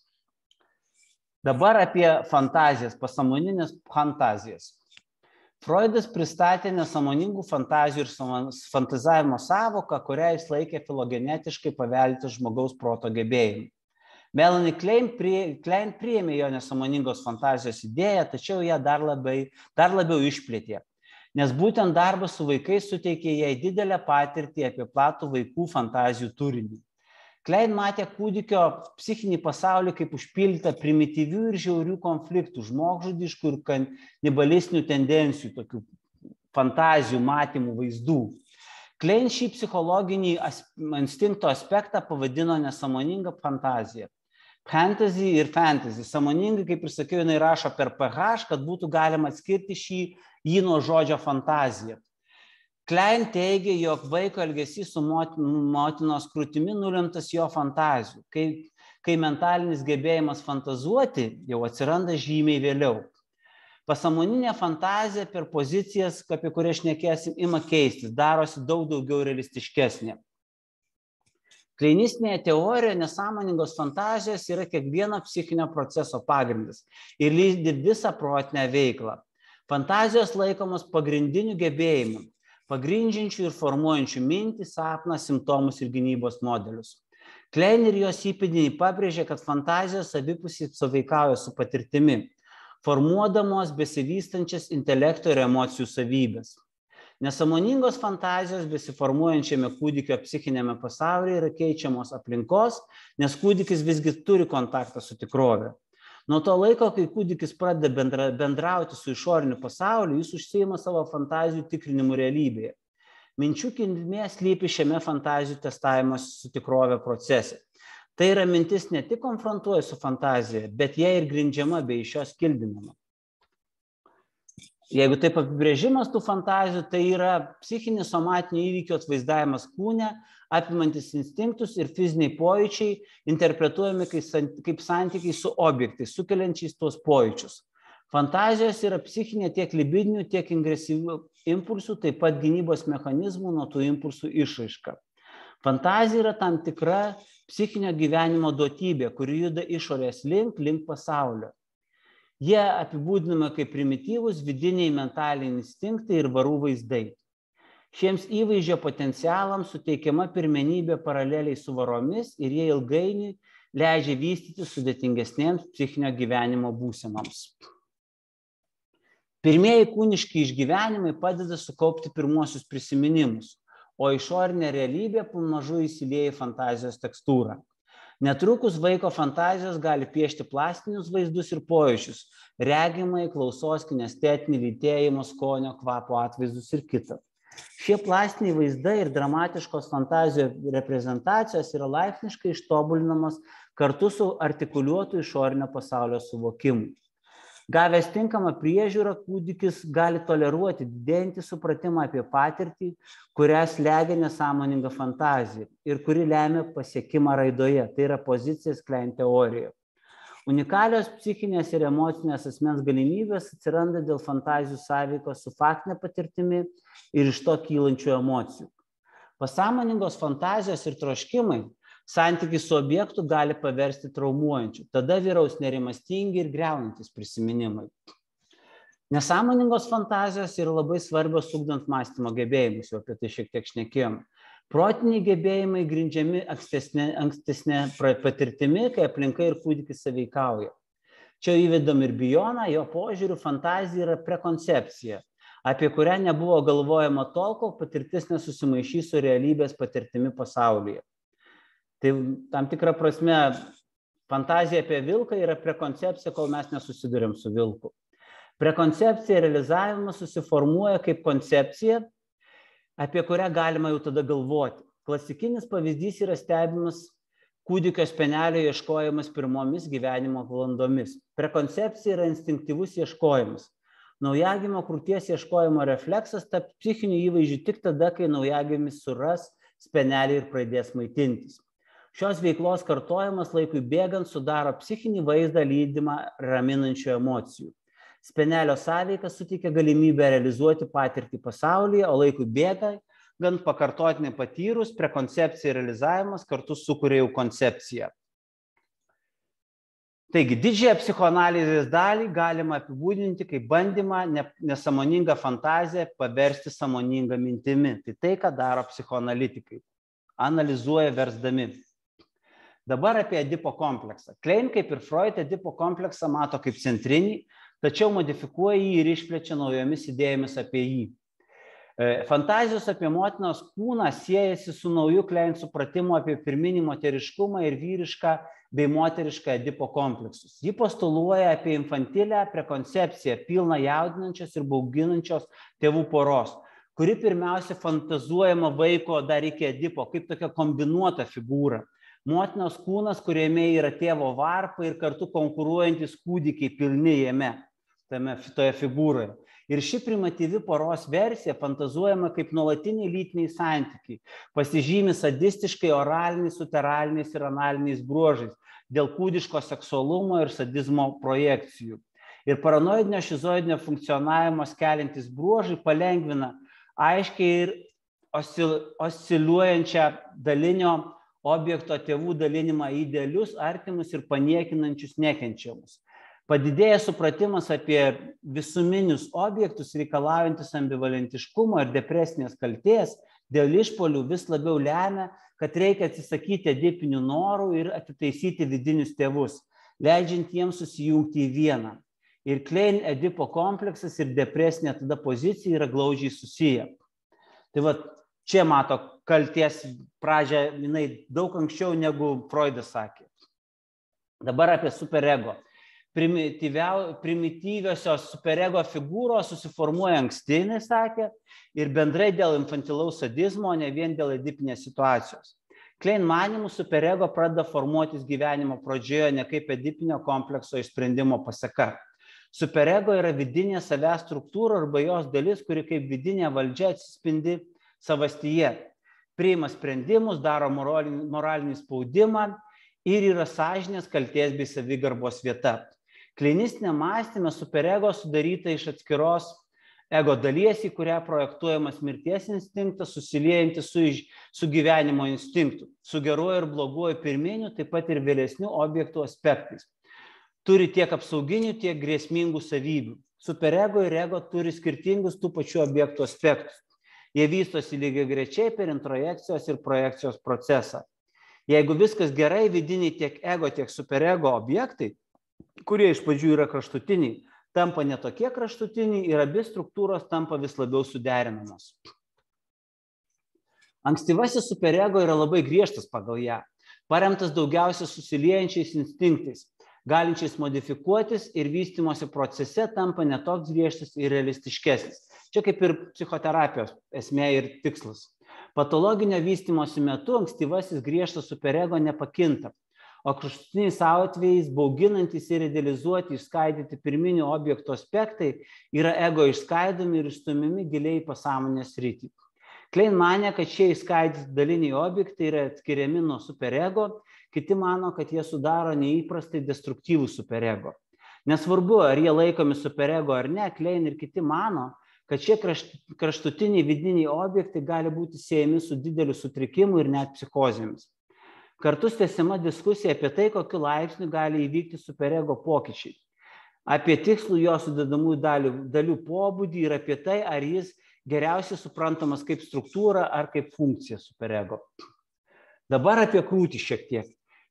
Dabar apie fantazijas, pasąmoninės fantazijas. Freudas pristatė nesąmoningų fantazijų ir fantazavimo sąvoką, kurią jis laikė filogenetiškai paveldėti žmogaus proto gebėjimų. Melanie Klein priėmė jo nesąmoningos fantazijos idėją, tačiau ją dar labiau išplėtė, nes būtent darbas su vaikais suteikė jai didelę patirtį apie platų vaikų fantazijų turinį. Klein matė kūdikio psichinį pasaulį kaip užpildytą primityvių ir žiaurių konfliktų, žmogžudiškų ir kanibalistinių tendencijų, tokių fantazijų, matymų, vaizdų. Klein šį psichologinį instinkto aspektą pavadino nesąmoningą fantaziją. Fantasy ir fantasy. Sąmoningai, kaip ir sakiau, jinai rašo per PH, kad būtų galima atskirti jį nuo žodžio fantazija. Klein teigia, jog vaiko elgesys su motinos krūtimi nulemtas jo fantazijų, kai mentalinis gebėjimas fantazuoti jau atsiranda žymiai vėliau. Pasąmoninė fantazija per pozicijas, apie kurią šnekėsim, ima keistis, darosi daug daugiau realistiškesnė. Kleinistinėje teorijoje nesąmoningos fantazijos yra kiekvieno psichinio proceso pagrindas ir lydi visą protinę veiklą. Fantazijos laikomos pagrindiniu gebėjimu, pagrindžiančių ir formuojančių mintį, sapną, simptomus ir gynybos modelius. Klein ir jos įpėdiniai pabrėžė, kad fantazijos abipusiai sąveikauja su patirtimi, formuodamos besivystančias intelekto ir emocijų savybės. Nesąmoningos fantazijos besiformuojančiame kūdikio psichinėme pasaulyje yra keičiamos aplinkos, nes kūdikis visgi turi kontaktą su tikrove. Nuo to laiko, kai kūdikis pradeda bendrauti su išoriniu pasauliu, jis užsiima savo fantazijų tikrinimu realybėje. Minčių kilmė slypi šiame fantazijų testavimo su tikrove procese. Tai yra mintis ne tik konfrontuoja su fantazija, bet jie ir grindžiama bei iš jos kildinama. Jeigu taip apibrėžimas tų fantazijų, tai yra psichinis somatinių įvykių atvaizdavimas kūne, apimantis instinktus ir fiziniai pojūčiai, interpretuojami kaip santykiai su objektais, sukeliančiais tuos pojūčius. Fantazijos yra psichinė tiek libidinių, tiek agresyvių impulsų, taip pat gynybos mechanizmų nuo tų impulsų išraiška. Fantazija yra tam tikra psichinio gyvenimo duotybė, kuri juda išorės link pasaulio. Jie apibūdinami kaip primityvūs vidiniai mentaliniai instinktai ir varų vaizdai. Šiems įvaizdžio potencialams suteikiama pirmenybė paraleliai su varomis ir jie ilgainiui leidžia vystyti sudėtingesnėms psichinio gyvenimo būsenoms. Pirmieji kūniški išgyvenimai padeda sukaupti pirmuosius prisiminimus, o išorinė realybė pamažu įsilieja į fantazijos tekstūrą. Netrukus vaiko fantazijos gali piešti plastinius vaizdus ir pojūčius, regimai, klausos, kinestetinį, lytėjimo, skonio, kvapo atvaizdus ir kitą. Šie plastiniai vaizdai ir dramatiškos fantazijos reprezentacijos yra laipsniškai ištobulinamos kartu su artikuliuotu išorinio pasaulio suvokimu. Gavęs tinkamą priežiūrą, kūdikis gali toleruoti didėjantį supratimą apie patirtį, kurią slegia nesąmoninga fantazija ir kuri lemia pasiekimą raidoje, tai yra pozicijos Klein teorija. Unikalios psichinės ir emocinės asmens galimybės atsiranda dėl fantazijų sąveikos su faktinė patirtimi ir iš to kylančių emocijų. Pasąmoningos fantazijos ir troškimai santykį su objektu gali paversti traumuojančiu. Tada vyraus nerimastingi ir griaunantys prisiminimai. Nesąmoningos fantazijos yra labai svarbios ugdant mąstymo gebėjimus, jau apie tai šiek tiek šnekėjom. Protiniai gebėjimai grindžiami ankstesnė patirtimi, kai aplinka ir kūdikis sąveikauja. Čia įvedam ir Bijoną, jo požiūrių fantazija yra prekoncepcija, apie kurią nebuvo galvojama tol, kol patirtis nesusimaišys su realybės patirtimi pasaulyje. Tai tam tikrą prasme fantazija apie vilką yra prekoncepcija, kol mes nesusidurėm su vilku. Prekoncepcija realizavimas susiformuoja kaip koncepcija, apie kurią galima jau tada galvoti. Klasikinis pavyzdys yra stebimas kūdikio spenelio ieškojimas pirmomis gyvenimo valandomis. Prekoncepcija yra instinktyvus ieškojimas. Naujagimio krūties ieškojimo refleksas taps psichiniu įvaizdžiu tik tada, kai naujagimis suras spenelį ir pradės maitintis. Šios veiklos kartojimas laikui bėgant sudaro psichinį vaizdą lydimą raminančių emocijų. Spenelio sąveika suteikia galimybę realizuoti patirtį pasaulyje, o laikui bėgant pakartotinai patyrus, prekoncepcija realizavimas kartu sukuria jau koncepciją. Taigi, didžiąją psichoanalizės dalį galima apibūdinti kaip bandymą nesąmoningą fantaziją paversti sąmoningą mintimi. Tai, ką daro psichoanalitikai. Analizuoja versdami. Dabar apie Edipo kompleksą. Klein, kaip ir Freud, Edipo kompleksą mato kaip centrinį, tačiau modifikuoja jį ir išplečia naujomis idėjomis apie jį. Fantazijos apie motinos kūną siejasi su nauju Klein supratimu apie pirminį moteriškumą ir vyrišką bei moterišką Edipo kompleksus. Ji postuluoja apie infantilę prekoncepciją, pilną jaudinančios ir bauginančios tėvų poros, kuri pirmiausia fantazuojama vaiko dar iki Edipo, kaip tokia kombinuota figūra. Motinos kūnas, kuriame yra tėvo varpai ir kartu konkuruojantis kūdikiai pilni jame, toje figūroje. Ir ši primityvi poros versija fantazuojama kaip nuolatiniai lytiniai santykiai, pasižymi sadistiškai oraliniais, uteraliniais ir analiniais bruožais dėl kūdiško seksualumo ir sadizmo projekcijų. Ir paranoidinio šizoidinio funkcionavimo keliantys bruožai palengvina aiškiai ir osciliuojančią dalinio objekto tėvų dalinimą į idealius, artimus ir paniekinančius nekenčiamus. Padidėja supratimas apie visuminius objektus reikalaujantis ambivalentiškumo ir depresinės kaltės dėl išpuolių vis labiau lemia, kad reikia atsisakyti edipinių norų ir atitaisyti vidinius tėvus, leidžiant jiems susijungti į vieną. Ir Klein Edipo kompleksas ir depresinė tada pozicija yra glaudžiai susiję. Tai va, čia mato kalties pradžią, jinai daug anksčiau negu Freudas sakė. Dabar apie superego. Primityviosios superego figūros susiformuoja anksti, jinai sakė, ir bendrai dėl infantilaus sadizmo, ne vien dėl edipinės situacijos. Klein manymų superego pradeda formuotis gyvenimo pradžioje ne kaip edipinio komplekso išsprendimo paseka. Superego yra vidinė savęs struktūra arba jos dalis, kuri kaip vidinė valdžia atsispindi savastyje. Priima sprendimus, daro moralinį spaudimą ir yra sąžinės, kaltės bei savigarbos vieta. Kleinistinė mąstyme superego sudaryta iš atskiros ego dalies, į kurią projektuojamas mirties instinktas, susiliejantis su gyvenimo instinktu, su geruoju ir bloguoju pirminiu, taip pat ir vėlesnių objektų aspektais. Turi tiek apsauginių, tiek grėsmingų savybių. Superego ir ego turi skirtingus tų pačių objektų aspektus. Jie vystosi lygiagrečiai per introjekcijos ir projekcijos procesą. Jeigu viskas gerai, vidiniai tiek ego, tiek superego objektai, kurie iš pradžių yra kraštutiniai, tampa netokie kraštutiniai ir abi struktūros tampa vis labiau suderinamos. Ankstyvasis superego yra labai griežtas pagal ją, paremtas daugiausia susiliejančiais instinktais, galinčiais modifikuotis ir vystymosi procese tampa netoks griežtas ir realistiškesnis. Čia kaip ir psichoterapijos esmė ir tikslas. Patologinio vystymosi metu ankstyvasis griežtas superego nepakinta, o kraštutiniais atvejais bauginantis ir idealizuoti, išskaidyti pirminių objektų aspektai yra ego išskaidomi ir išstumimi giliai į pasąmonės sritį. Klein manė, kad šie išskaidyti daliniai objektai yra atskiriami nuo superego, kiti mano, kad jie sudaro neįprastai destruktyvų superego. Nesvarbu, ar jie laikomi superego ar ne, Klein ir kiti mano, kad šie kraštutiniai vidiniai objektai gali būti siejami su dideliu sutrikimu ir net psichozėmis. Kartu tęsiama diskusija apie tai, kokiu laipsniu gali įvykti superego pokyčiai, apie tikslų jo sudedamųjų dalių pobūdį ir apie tai, ar jis geriausiai suprantamas kaip struktūra ar kaip funkcija superego. Dabar apie krūtį šiek tiek.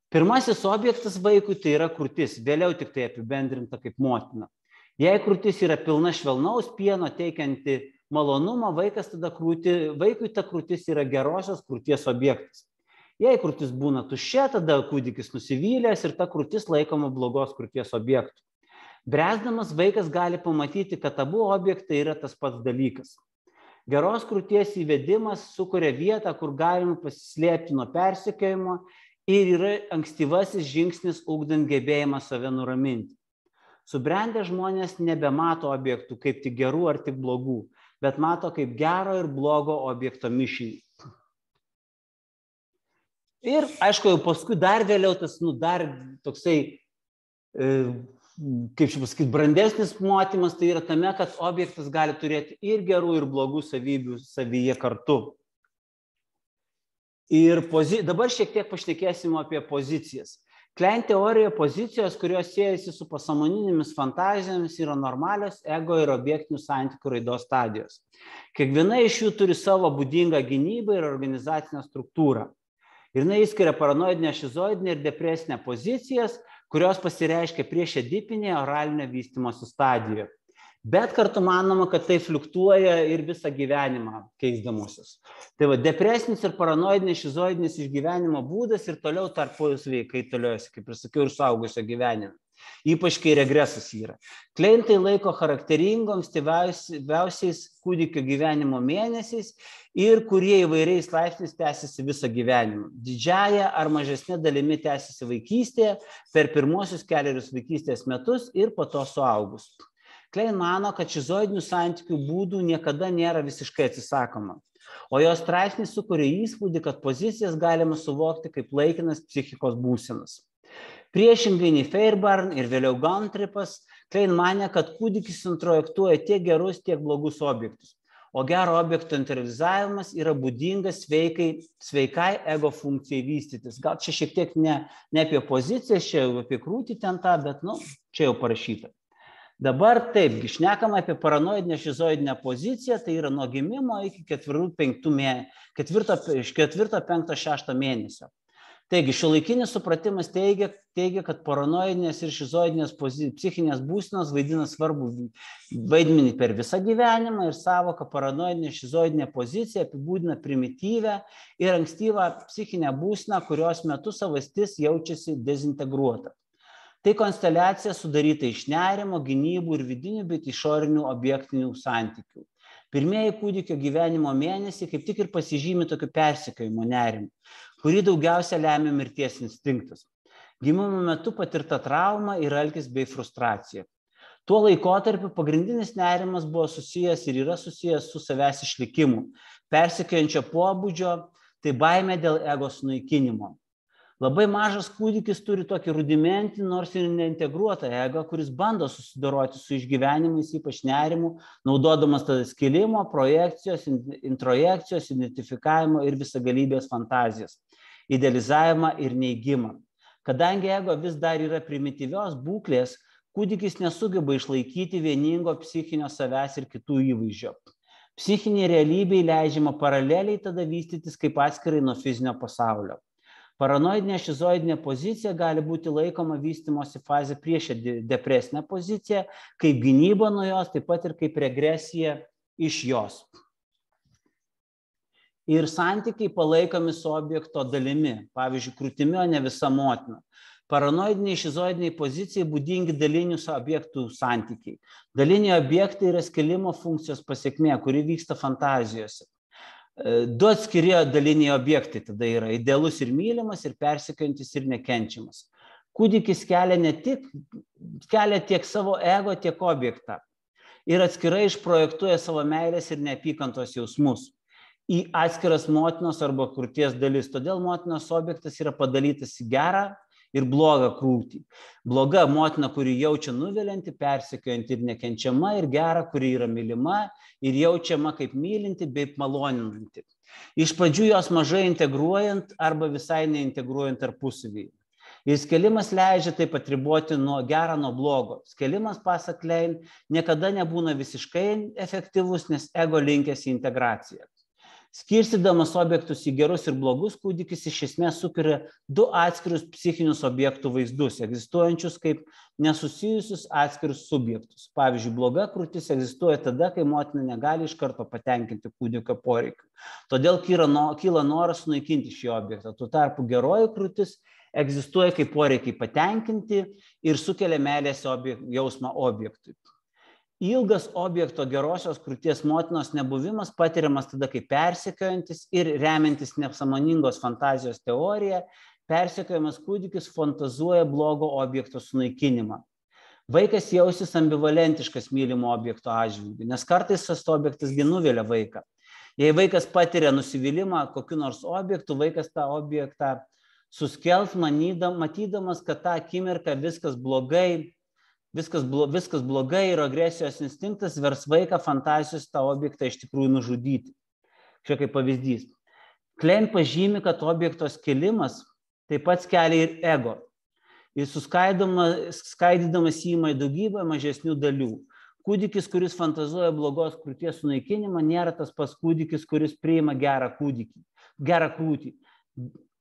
Pirmasis objektas vaikui tai yra krūtis, vėliau tik tai apibendrinta kaip motina. Jei krūtis yra pilna švelnaus pieno teikianti malonumą, vaikui ta krūtis yra gerosios krūties objektas. Jei krūtis būna tuščia, tada kūdikis nusivylęs ir ta krūtis laikoma blogos krūties objektu. Bręsdamas vaikas gali pamatyti, kad abu objektai yra tas pats dalykas. Geros krūties įvedimas sukuria vietą, kur galima pasislėpti nuo persekiojimo ir yra ankstyvasis žingsnis ugdant gebėjimą save nuraminti. Subrendę žmonės nebemato objektų kaip tik gerų ar tik blogų, bet mato kaip gero ir blogo objekto mišinį. Ir, aišku, jau paskui dar vėliau tas, dar toksai, kaip čia pasakyti, brandesnis matymas, tai yra tame, kad objektas gali turėti ir gerų, ir blogų savybių savyje kartu. Ir dabar šiek tiek pašnekėsim apie pozicijas. Klein teorijoje pozicijos, kurios siejasi su pasąmoninėmis fantazijomis, yra normalios ego ir objektinių santykių raidos stadijos. Kiekviena iš jų turi savo būdingą gynybą ir organizacinę struktūrą. Ir jinai išskiria paranoidinę, šizoidinę ir depresinę pozicijas, kurios pasireiškia priešedipinėje oralinio vystymosi stadijoje. Bet kartu manoma, kad tai fliuktuoja ir visą gyvenimą keisdamusis. Tai va, depresinis ir paranoidinis, šizoidinis išgyvenimo būdas ir toliau tarpusavy kaitaliojasi, kaip ir sakiau, ir suaugusio gyvenime. Ypač kai regresas yra. Klein tai laiko charakteringom ankstyviausiais kūdikio gyvenimo mėnesiais ir kurie įvairiais laipsniais tęsiasi visą gyvenimą. Didžiąją ar mažesnė dalimi tęsiasi vaikystėje, per pirmuosius 4 vaikystės metus ir po to suaugus. Klein mano, kad šizoidinių santykių būdų niekada nėra visiškai atsisakoma, o jos straipsnis sukuria įspūdį, kad pozicijas galima suvokti kaip laikinas psichikos būsenas. Priešingai nei Fairbairn ir vėliau Gontripas, Klein manė, kad kūdikis introjektuoja tiek gerus, tiek blogus objektus, o gero objekto internalizavimas yra būdingas sveikai ego funkcijai vystytis. Gal čia šiek tiek ne apie pozicijas, čia jau apie krūtį ten tą, bet čia jau parašyta. Dabar taipgi, šnekam apie paranoidinę šizoidinę poziciją, tai yra nuo gimimo iki 4-5 mėnesio. Taigi, šiuolaikinis supratimas teigia, kad paranoidinės ir šizoidinės psichinės būsenos vaidina svarbų vaidmenį per visą gyvenimą ir savoką paranoidinė šizoidinė pozicija apibūdina primityvę ir ankstyvą psichinę būseną, kurios metu savastis jaučiasi dezintegruota. Tai konsteliacija sudaryta iš nerimo, gynybų ir vidinių, bet išorinių objektinių santykių. Pirmieji kūdikio gyvenimo mėnesiai kaip tik ir pasižymi tokiu persekiojimo nerimu, kurį daugiausia lemia mirties instinktas. Gimimo metu patirta trauma ir alkis bei frustracija. Tuo laikotarpiu pagrindinis nerimas buvo susijęs ir yra susijęs su savęs išlikimu, persekiojančio pobūdžio, tai baimė dėl ego sunaikinimo. Labai mažas kūdikis turi tokį rudimentinį, nors ir neintegruotą ego, kuris bando susidoroti su išgyvenimais, ypač nerimu, naudodamas tada skilimo, projekcijos, introjekcijos, identifikavimo ir visagalybės fantazijas, idealizavimą ir neigimą. Kadangi ego vis dar yra primityvios būklės, kūdikis nesugeba išlaikyti vieningo psichinio savęs ir kitų įvaizdžio. Psichinė realybė leidžiama paraleliai tada vystytis kaip atskirai nuo fizinio pasaulio. Paranoidinė šizoidinė pozicija gali būti laikoma vystymosi fazė prieš depresinę poziciją, kaip gynyba nuo jos, taip pat ir kaip regresija iš jos. Ir santykiai palaikomi su objekto dalimi, pavyzdžiui, krūtimi, o ne visa motina. Paranoidiniai šizoidiniai pozicijai būdingi dalinių objektų santykiai. Daliniai objektai yra skilimo funkcijos pasekmė, kuri vyksta fantazijose. Du atskiri daliniai objektai tada yra idealus ir mylimas, ir persekiojantis ir nekenčiamas. Kūdikis kelia tiek savo ego, tiek objektą ir atskirai išprojektuoja savo meilės ir neapykantos jausmus į atskiras motinos arba krūties dalis. Todėl motinos objektas yra padalytas į gerą ir blogą krūtį. Bloga motina, kuri jaučia nuvilianti, persekiojanti ir nekenčiama, ir gera, kuri yra mylima ir jaučiama kaip mylinti bei maloninanti. Iš pradžių jos mažai integruojant arba visai neintegruojant tarpusavyje. Ir skelimas leidžia taip atriboti nuo gero nuo blogo. Skelimas, pasak Klein, niekada nebūna visiškai efektyvus, nes ego linkęs į integraciją. Skirstydamas objektus į gerus ir blogus, kūdikis iš esmės sukuria du atskirius psichinius objektų vaizdus, egzistuojančius kaip nesusijusius atskirius subjektus. Pavyzdžiui, bloga krūtis egzistuoja tada, kai motina negali iš karto patenkinti kūdikio poreikių. Todėl kyla noras sunaikinti šį objektą. Tuo tarpu geroji krūtis egzistuoja kaip poreikiai patenkinti ir sukelia meilės jausmą objektui. Ilgas objekto gerosios krūties motinos nebuvimas patiriamas tada kaip persekiojantis ir remiantis nesąmoningos fantazijos teorija, persekiojamas kūdikis fantazuoja blogo objekto sunaikinimą. Vaikas jausis ambivalentiškas mylimo objekto atžvilgiu, nes kartais tas objektas nuvilia vaiką. Jei vaikas patiria nusivylimą kokiu nors objektu, vaikas tą objektą suskels, matydamas, kad tą akimirką viskas blogai ir agresijos instinktas vers vaiką fantazijos tą objektą iš tikrųjų nužudyti. Čia kaip pavyzdys. Klein pažymi, kad objekto skilimas taip pat skelia ir ego. Ir skaidydamas jį į daugybę mažesnių dalių. Kūdikis, kuris fantazuoja blogos krūties sunaikinimą, nėra tas pats kūdikis, kuris priima gerą krūtį.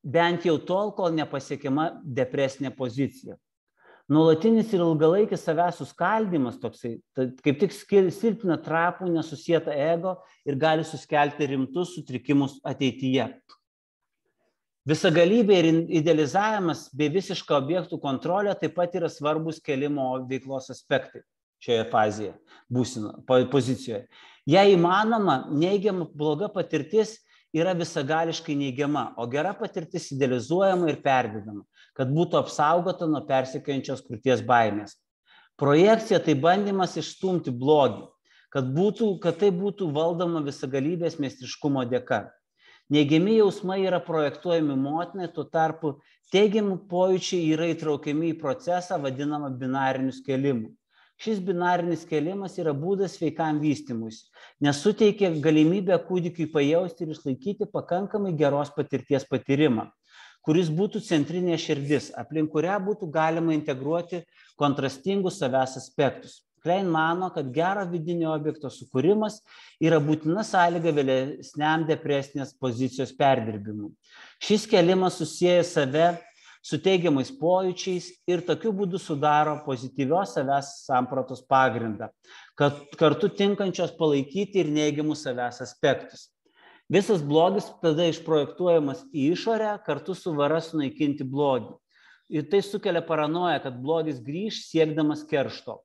Bent jau tol, kol nepasiekiama depresinė pozicija. Nuolatinis ir ilgalaikis savęs suskaldymas toksai, kaip tik silpina trapų, nesusietą ego ir gali suskelti rimtus sutrikimus ateityje. Visagalybė ir idealizavimas bei visiška objektų kontrolė taip pat yra svarbus kėlimo veiklos aspektai šioje fazėje, pozicijoje. Jei įmanoma, neigiama bloga patirtis yra visagališkai neigiama, o gera patirtis idealizuojama ir perdedama, kad būtų apsaugota nuo persekiojančios krūties baimės. Projekcija tai bandymas išstumti blogį, kad tai būtų valdoma visagalybės meistriškumo dėka. Neigiami jausmai yra projektuojami motinai, tuo tarpu teigiami pojūčiai yra įtraukiami į procesą vadinamą binariniu skėlimu. Šis binarinis kėlimas yra būdas sveikam vystymuisi, nes suteikia galimybę kūdikiui pajausti ir išlaikyti pakankamai geros patirties patyrimą, kuris būtų centrinė širdis, aplink kurią būtų galima integruoti kontrastingus savęs aspektus. Klein mano, kad gero vidinio objekto sukūrimas yra būtina sąlyga vėlesniam depresinės pozicijos perdirbimui. Šis kėlimas susieja save su teigiamais pojūčiais ir tokiu būdu sudaro pozityvios savęs sampratos pagrindą, kad kartu tinkančios palaikyti ir neigiamus savęs aspektus. Visas blogis tada išprojektuojamas į išorę, kartu su vara sunaikinti blogį. Ir tai sukelia paranoją, kad blogis grįš siekdamas keršto.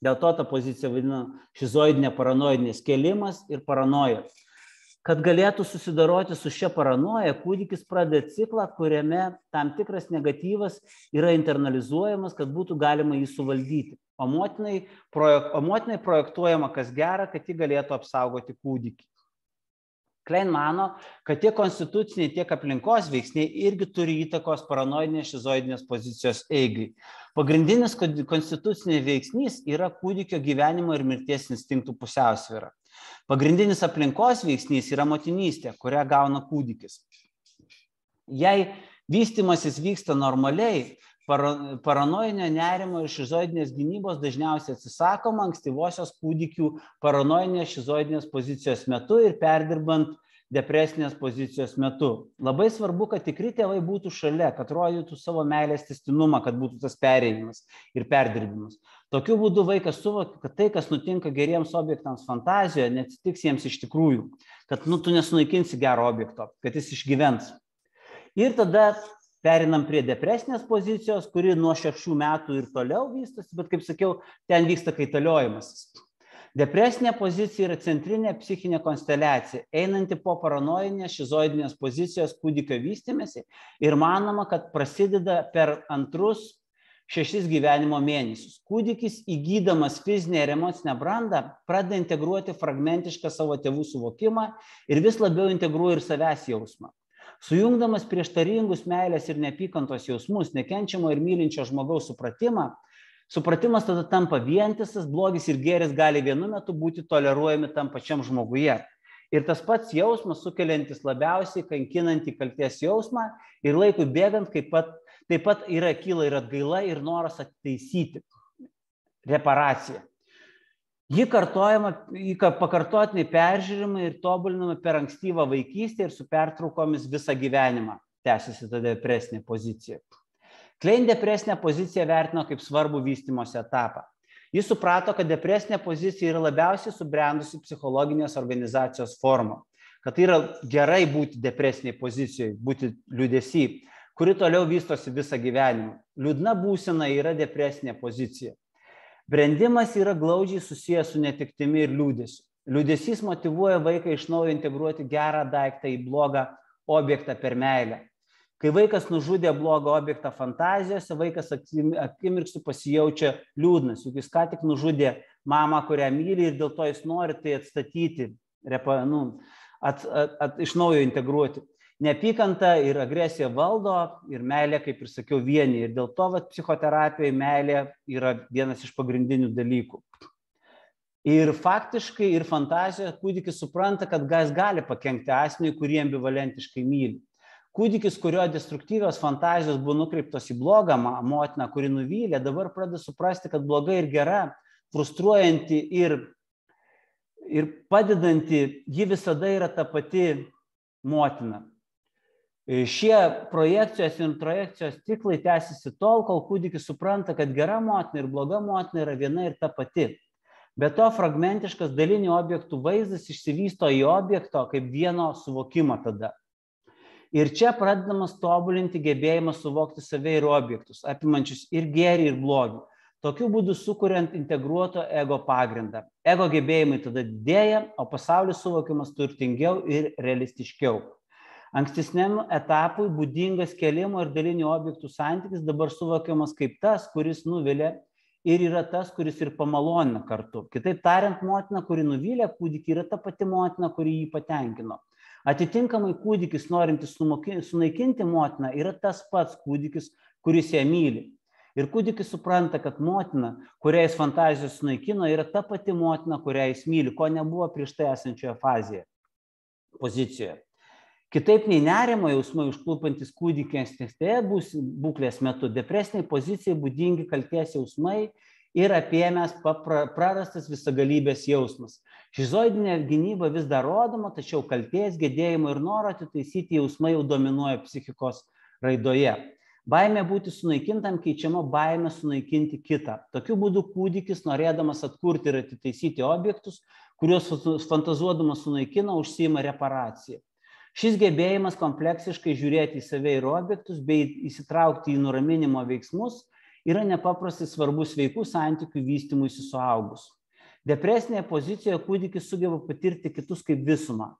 Dėl to ta pozicija vadina šizoidinė paranoidinė skėlimas ir paranoja. Kad galėtų susidoroti su šia paranoja, kūdikis pradeda ciklą, kuriame tam tikras negatyvas yra internalizuojamas, kad būtų galima jį suvaldyti. o motinai projektuojama kas gera, kad ji galėtų apsaugoti kūdikį. Klein mano, kad tiek konstituciniai, tiek aplinkos veiksniai irgi turi įtakos paranoidinės šizoidinės pozicijos eigai. Pagrindinis konstitucinis veiksnys yra kūdikio gyvenimo ir mirties instinktų pusiausvyra. Pagrindinis aplinkos veiksnys yra motinystė, kurią gauna kūdikis. Jei vystymasis vyksta normaliai, paranoidinio nerimo ir šizoidinės gynybos dažniausiai atsisakoma ankstyvosios kūdikių paranoidinės šizoidinės pozicijos metu ir perdirbant depresinės pozicijos metu. Labai svarbu, kad tikri tėvai būtų šalia, kad rodytų savo meilės tęstinumą, kad būtų tas perėjimas ir perdirbimas. Tokiu būdu vaikas suvokia, kad tai, kas nutinka geriems objektams fantazijoje, neatsitiks jiems iš tikrųjų, kad tu nesunaikinsi gero objekto, kad jis išgyvens. Ir tada perinam prie depresinės pozicijos, kuri nuo 6 metų ir toliau vystosi, bet kaip sakiau, ten vyksta kaitaliojimasis. Depresinė pozicija yra centrinė psichinė konsteliacija, einanti po paranoidinės šizoidinės pozicijos kūdikio vystymėsi ir manoma, kad prasideda per antrus 6 gyvenimo mėnesius. Kūdikis įgydamas fizinę ir emocinę brandą pradeda integruoti fragmentišką savo tėvų suvokimą ir vis labiau integruoja ir savęs jausmą. Sujungdamas prieštaringus meilės ir neapykantos jausmus, nekenčiamo ir mylinčio žmogaus supratimas tada tampa vientisas, blogis ir gėris gali vienu metu būti toleruojami tam pačiam žmoguje. Ir tas pats jausmas, sukeliantis labiausiai kankinantį kaltės jausmą ir laikui bėgant, taip pat kyla ir atgaila, ir noras atitaisyti. Reparacija. Ji pakartotinai peržiūrima ir tobulinama per ankstyvą vaikystę ir su pertraukomis visą gyvenimą. Tęsiasi ta depresinė pozicija. Klein depresinę poziciją vertino kaip svarbų vystymosi etapą. Jis suprato, kad depresinė pozicija yra labiausiai subrendusi psichologinės organizacijos forma. Kad tai yra gerai būti depresiniai pozicijoje, būti liūdesy, kuri toliau vystosi visą gyvenimą. Liūdna būsena yra depresinė pozicija. Brendimas yra glaudžiai susijęs su netektimi ir liūdesiu. Liūdesys motyvuoja vaiką iš naujo integruoti gerą daiktą į blogą objektą per meilę. Kai vaikas nužudė blogą objektą fantazijose, vaikas akimirksniu pasijaučia liūdnas, juk jis ką tik nužudė mamą, kurią myli ir dėl to jis nori tai atstatyti, iš naujo integruoti. Neapykanta ir agresija valdo ir meilė, kaip ir sakiau, vieni. Ir dėl to psichoterapijoje meilė yra vienas iš pagrindinių dalykų. Ir faktiškai ir fantazijoje kūdikis supranta, kad gali pakenkti asmeniui, kurį ambivalentiškai myli. Kūdikis, kurio destruktyvios fantazijos buvo nukreiptos į blogą motiną, kuri nuvylė, dabar pradeda suprasti, kad bloga ir gera, frustruojanti ir padedanti, ji visada yra ta pati motina. Šie projekcijos ir introjekcijos ciklai tęsiasi tol, kol kūdikis supranta, kad gera motina ir bloga motina yra viena ir ta pati. Be to, fragmentiškas dalinių objektų vaizdas išsivysto į objekto kaip vieno suvokimo tada. Ir čia pradedamas tobulinti gebėjimą suvokti save ir objektus, apimančius ir gėrį, ir blogį. Tokiu būdu sukuriant integruoto ego pagrindą. Ego gebėjimai tada didėja, o pasaulis suvokiamas turtingiau ir realistiškiau. Ankstesniam etapui būdingas kėlimo ir dalinių objektų santykis dabar suvokiamas kaip tas, kuris nuvilia ir yra tas, kuris ir pamalonina kartu. Kitaip tariant, motina, kuri nuvylė kūdikį, yra ta pati motina, kuri jį patenkino. Atitinkamai kūdikis, norintis sunaikinti motiną, yra tas pats kūdikis, kuris ją myli. Ir kūdikis supranta, kad motina, kurią jis fantazijos sunaikino, yra ta pati motina, kurią jis myli, ko nebuvo prieš tai esančioje fazėje, pozicijoje. Kitaip nei nerimo jausmai užklupantis kūdikį ankstesnėje būklės metu, depresiniai pozicijai būdingi kaltės jausmai ir apėmęs prarastas visagalybės jausmas. Šizoidinė gynyba vis dar rodoma, tačiau kaltės, gedėjimo ir noro atitaisyti jausmai jau dominuoja psichikos raidoje. Baimė būti sunaikintam keičiama baimė sunaikinti kitą. Tokiu būdu kūdikis, norėdamas atkurti ir atitaisyti objektus, kuriuos fantazuodamas sunaikino, užsiima reparaciją. Šis gebėjimas kompleksiškai žiūrėti į save ir objektus bei įsitraukti į nuraminimo veiksmus yra nepaprastai svarbus sveikų santykių vystymuisi suaugus. Depresinėje pozicijoje kūdikis sugeba patirti kitus kaip visumą,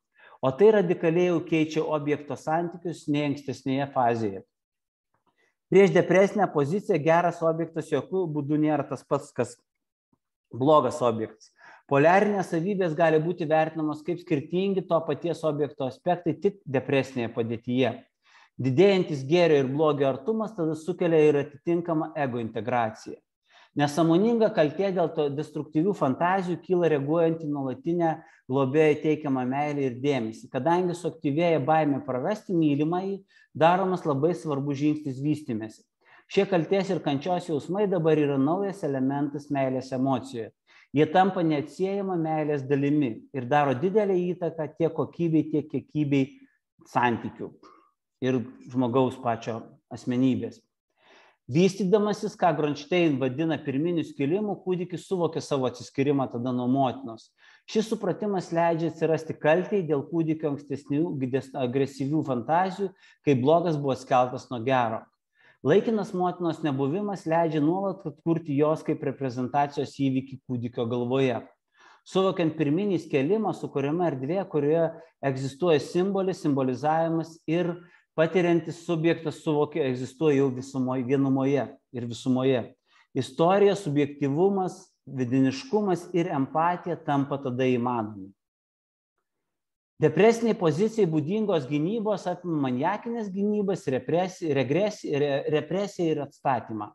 o tai radikaliai jau keičia objekto santykius nei ankstesnėje fazėje. Prieš depresinę poziciją geras objektas jokių būdų nėra tas pats, kas Blogas objektas. Poliarinės savybės gali būti vertinamos kaip skirtingi to paties objekto aspektai tik depresinėje padėtyje. Didėjantis gėrio ir blogio artumas tada sukelia ir atitinkamą ego integraciją. Nesąmoninga kaltė dėl to destruktyvių fantazijų kyla reaguojant į nuolatinę globėjai teikiamą meilę ir dėmesį. Kadangi suaktyvėja baimė prarasti mylimąjį, daromas labai svarbus žingsnis vystymėsi. Šie kaltės ir kančios jausmai dabar yra naujas elementas meilės emocijoje. Jie tampa neatsiejama meilės dalimi ir daro didelę įtaką tiek kokybei, tiek kiekybei santykių ir žmogaus pačio asmenybės. Vystydamasis, ką Gronštein vadina pirminiu skilimu, kūdikis suvokia savo atsiskyrimą tada nuo motinos. Šis supratimas leidžia atsirasti kaltei dėl kūdikio ankstesnių agresyvių fantazijų, kai blogas buvo skeltas nuo gero. Laikinas motinos nebuvimas leidžia nuolat atkurti jos kaip reprezentacijos įvykį kūdikio galvoje. Suvokiant pirminį skelimą, sukuriama erdvė, kurioje egzistuoja simbolis, simbolizavimas ir patiriantis subjektas suvokia, egzistuoja jau vienumoje ir visumoje. Istorija, subjektyvumas, vidiniškumas ir empatija tampa tada įmanomi. Depresiniai pozicijai būdingos gynybos apima maniakinės gynybas, represiją ir atstatymą.